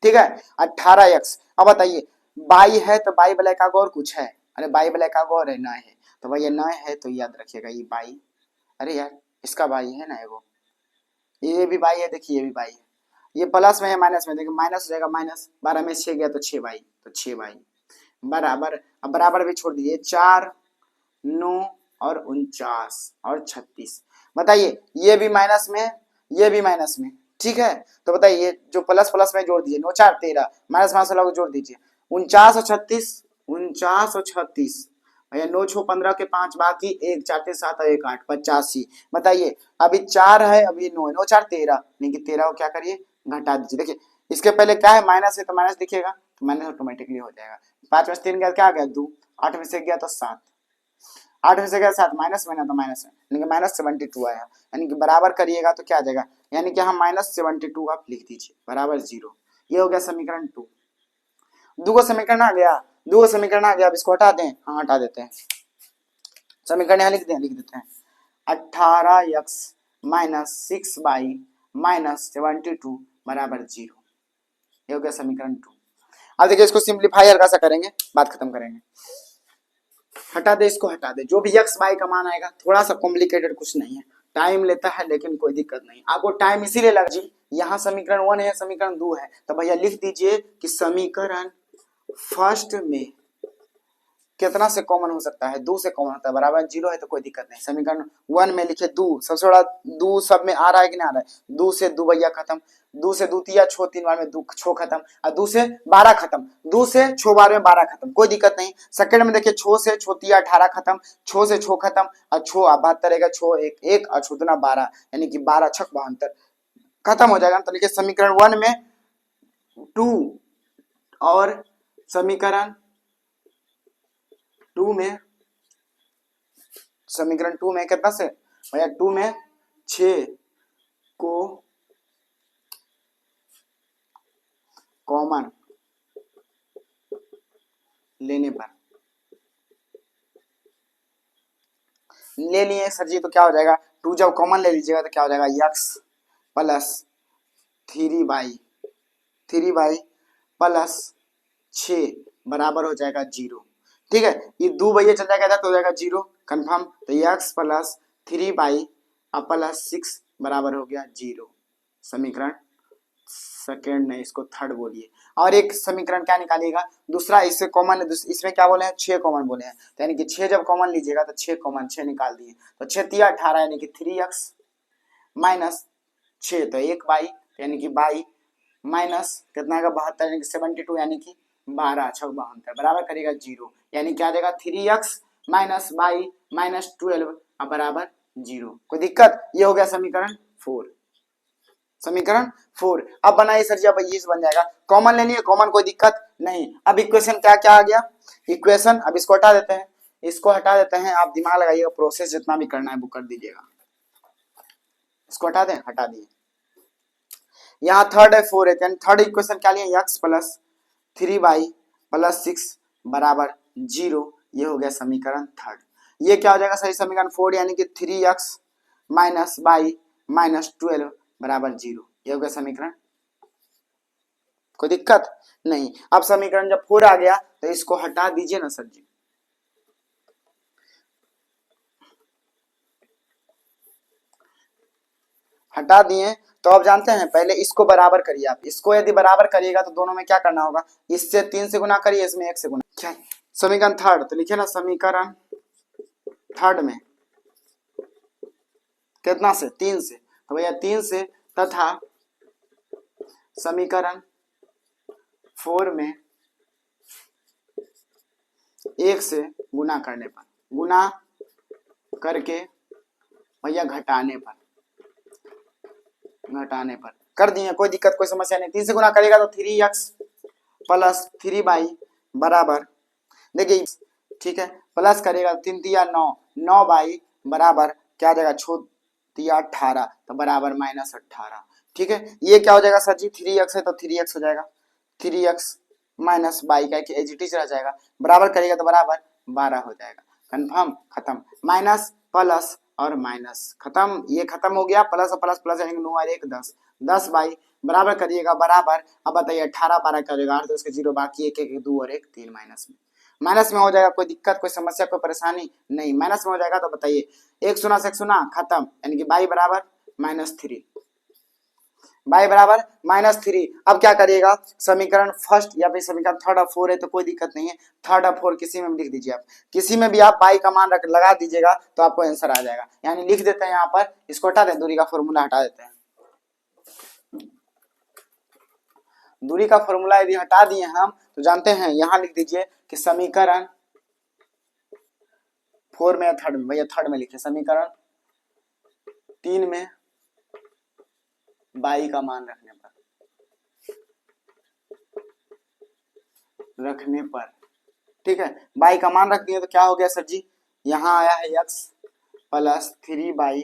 ठीक है 18x। अब बताइए बाई है तो बाई ब्लैक आगे और कुछ है, अरे बाई ब्लैक आगे और है ना है, तो भैया ना है तो याद रखिएगा ये बाई, अरे यार इसका बाई है ना एगो, ये भी बाई है, देखिए ये भी बाई है, ये प्लस में है माइनस में, देखिए माइनस हो जाएगा, माइनस 12 में 6 गया तो 6 बाई, तो 6 बाई बराबर, अब बराबर भी छोड़ दीजिए, 4 9 और 49 और 36। बताइए ये भी माइनस में, ये भी माइनस में, ठीक है, तो बताइए ये जो प्लस प्लस में जोड़ दीजिए, 9 4 13, माइनस माइनस वाला को जोड़ दीजिए, 49 और 36, 49 और 36 भैया 9 6 15 के 5 बाकी 1 4 3 7 और 1 8 85। बताइए अभी 4 है, अभी 9 9 4 13, नहीं कि 13 को क्या करिए घटा दीजिए, देखिए इसके पहले क्या है माइनस है तो माइनस दिखेगा, तो माइनस ऑटोमेटिकली हो जाएगा, 5 में से 3 गया क्या आ गया 2, 8 में से गया तो 7, 8 में से गया 7, माइनस में ना तो माइनस है, यानी कि माइनस 72 आया, यानी कि बराबर करिएगा तो क्या आ जाएगा, यानी कि हम माइनस 72 आप लिख दीजिए बराबर 0। ये हो गया समीकरण 2। दो समीकरण आ गया, दो समीकरण आ गया, अब इसको हटा दें, हाँ हटा देते हैं, समीकरण यहाँ लिख देते हैं 18x माइनस 6 बाई माइनस 72 बराबर 0। ये हो गया समीकरण 2। अब देखिए इसको सिंप्लीफाई हल्का सा करेंगे, बात खत्म करेंगे, हटा दे इसको, हटा दे, जो भी x y का मान आएगा, थोड़ा सा कॉम्प्लिकेटेड कुछ नहीं है, टाइम लेता है लेकिन कोई दिक्कत नहीं, आपको टाइम इसीलिए लग जी, यहाँ समीकरण 1 है समीकरण 2 है, तो भैया लिख दीजिए कि समीकरण फर्स्ट में कितना से कॉमन हो सकता है, 2 से कॉमन होता है, बराबर 0 है तो कोई दिक्कत नहीं, समीकरण 1 में लिखे 2, सबसे बड़ा 2 सब में आ रहा है कि नहीं आ रहा है, 2 से 2 भैया खत्म, 2 से 2 तिया छो 3 बार में 2 छो खत्म, और 2 से 12 खत्म, 2 से छो बार में 12 खत्म, कोई दिक्कत नहीं। सेकंड में देखिए छो से छो तिया 18 खत्म, छो से छो खत्म, और छो 72 रहेगा, छो 1 1 और छो दुना 12, यानी कि 12 छक 72 खत्म हो जाएगा। तो लिखिए समीकरण 1 में 2 और समीकरण 2 में, समीकरण 2 में कितना से भैया 2 में 6 को कॉमन लेने पर ले लिए सर जी, तो क्या हो जाएगा 2 जब कॉमन ले लीजिएगा तो क्या हो जाएगा x प्लस 3 बाई प्लस 6 बराबर हो जाएगा 0, ठीक है, ये 2 भैया चल जाएगा तो हो जाएगा 0 कंफर्म, तो x प्लस 3 बाई प्लस 6 बराबर हो गया 0, समीकरण सेकेंड नहीं इसको थर्ड बोलिए। और एक समीकरण क्या निकालिएगा दूसरा, इससे कॉमन, इसमें क्या बोले हैं 6 कॉमन बोले हैं, तो यानी कि 6 जब कॉमन लीजिएगा तो 6 कॉमन 6 निकाल दिए, तो 6 तिया 18 यानी कि 3x माइनस 6 तो 1 बाई, यानी कि बाई माइनस कितना का 72 यानी कि 72 यानी कि 12 6 72 बराबर करेगा 0, यानी क्या आ जाएगा 3x माइनस बाई माइनस 12 अब बराबर 0, कोई दिक्कत। ये हो गया समीकरण 4, समीकरण 4। अब बनाइए सर जी, अब ये बन जाएगा, कॉमन लेनी है कॉमन कोई दिक्कत नहीं। अब इक्वेशन क्या क्या आ गया इक्वेशन, अब इसको हटा देते हैं, इसको हटा देते हैं, आप दिमाग लगाइएगा, प्रोसेस जितना भी करना है वो कर दीजिएगा, इसको हटा दें, हटा दिए, यहाँ थर्ड है 4 है, थर्ड इक्वेशन क्या लिए x प्लस 3 बाई प्लस 6 बराबर 0, ये हो गया समीकरण थर्ड। ये क्या हो जाएगा सही समीकरण 4 यानी कि 3x माइनस बाई माइनस 12 बराबर 0, ये हो गया समीकरण, कोई दिक्कत नहीं। अब समीकरण जब 4 आ गया तो इसको हटा दीजिए ना सर जी, हटा दिए, तो अब जानते हैं पहले इसको बराबर करिए, आप इसको यदि बराबर करिएगा तो दोनों में क्या करना होगा, इससे 3 से गुना करिए, इसमें 1 से गुना, क्या समीकरण थर्ड, तो लिखिए ना समीकरण थर्ड में कितना से 3 से, तो भैया 3 से, तथा समीकरण 4 में 1 से गुना करने पर, गुना करके भैया घटाने पर कर दिए, कोई दिक्कत कोई समस्या नहीं। 3 से गुना करेगा तो 3x प्लस 3 बाई बराबर, देखिए ठीक है, प्लस करेगा 3 तिया 9, 9 बाई बराबर क्या आ जाएगा छो तिया 18 तो बराबर माइनस 18, ठीक है। ये क्या हो जाएगा सर जी 3x है तो 3x हो जाएगा, 3x माइनस बाई का एजिटिज रह जाएगा, बराबर करेगा तो बराबर 12 हो जाएगा, कंफर्म, खत्म। माइनस प्लस और माइनस खत्म, ये खत्म हो गया, प्लस और प्लस प्लस यानी 9 और 1 10, 10 बाई बराबर करिएगा बराबर। अब बताइए 18 12 करेगा 8 तो उसके 0 बाकी 1 1 2 और 1 3 माइनस में हो जाएगा। कोई दिक्कत कोई समस्या कोई परेशानी नहीं, माइनस में हो जाएगा तो बताइए, एक सुना से एक सुना खत्म, यानी कि बाई बराबर -3, बाई बराबर -3। अब क्या करिएगा, समीकरण फर्स्ट या फिर समीकरण थर्ड और फोर है तो कोई दिक्कत नहीं है, थर्ड और फोर किसी में भी लिख दीजिए, आप किसी में भी आप बाई का मान रख लगा दीजिएगा तो आपको आंसर आ जाएगा। यानी लिख देते हैं यहाँ पर, इसको हटा दें, दूरी का फॉर्मूला हटा देते हैं। दूरी का फॉर्मूला यदि हटा दिए हम तो जानते हैं, यहाँ लिख दीजिए कि समीकरण 4 में या थर्ड में, भैया थर्ड में लिखिए, समीकरण 3 में बाई का मान रखने पर, ठीक है, बाई का मान रख दिए तो क्या हो गया सर जी, यहाँ आया है x प्लस 3 बाई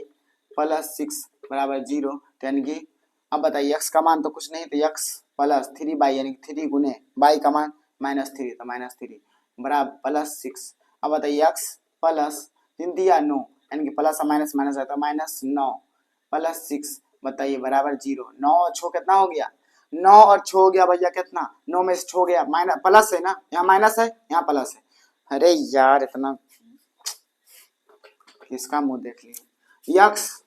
प्लस 6 बराबर 0, तो यानी कि अब बताइए x का मान तो कुछ नहीं, तो x प्लस 3 बाई यानी 3 गुने बाई का मान -3, तो -3 बराबर प्लस 6। अब बताइए x प्लस 3 दिया 9 यानी कि प्लस और माइनस माइनस आता है -9 प्लस 6 बताइए बराबर 0। 9 और 6 कितना हो गया, 9 और 6 हो गया भैया कितना, 9 में से 6 गया, माइनस प्लस है ना, यहाँ माइनस है यहाँ प्लस है। अरे यार इतना किसका मुंह देख लिया, यक्स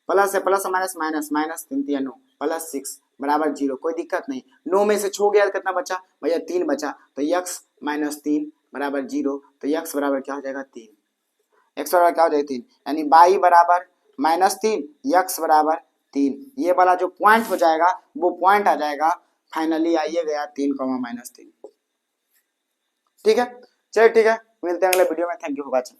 प्लस है, plus minus minus minus 3 3 9 plus 6 बराबर 0, कोई दिक्कत नहीं। 9 में से 6 गया तो कितना बचा भैया, 3 बचा, तो यक्स -3 बराबर 0, तो यक्स बराबर क्या हो जाएगा 3, एक्स बराबर क्या हो जाएगा 3, यानी बाई बराबर -3 यक्स बराबर 3। ये वाला जो पॉइंट हो जाएगा वो पॉइंट आ जाएगा, फाइनली आइए गया 3, -3। ठीक है, चलिए ठीक है, मिलते हैं अगले वीडियो में, थैंक यू फॉर वॉचिंग।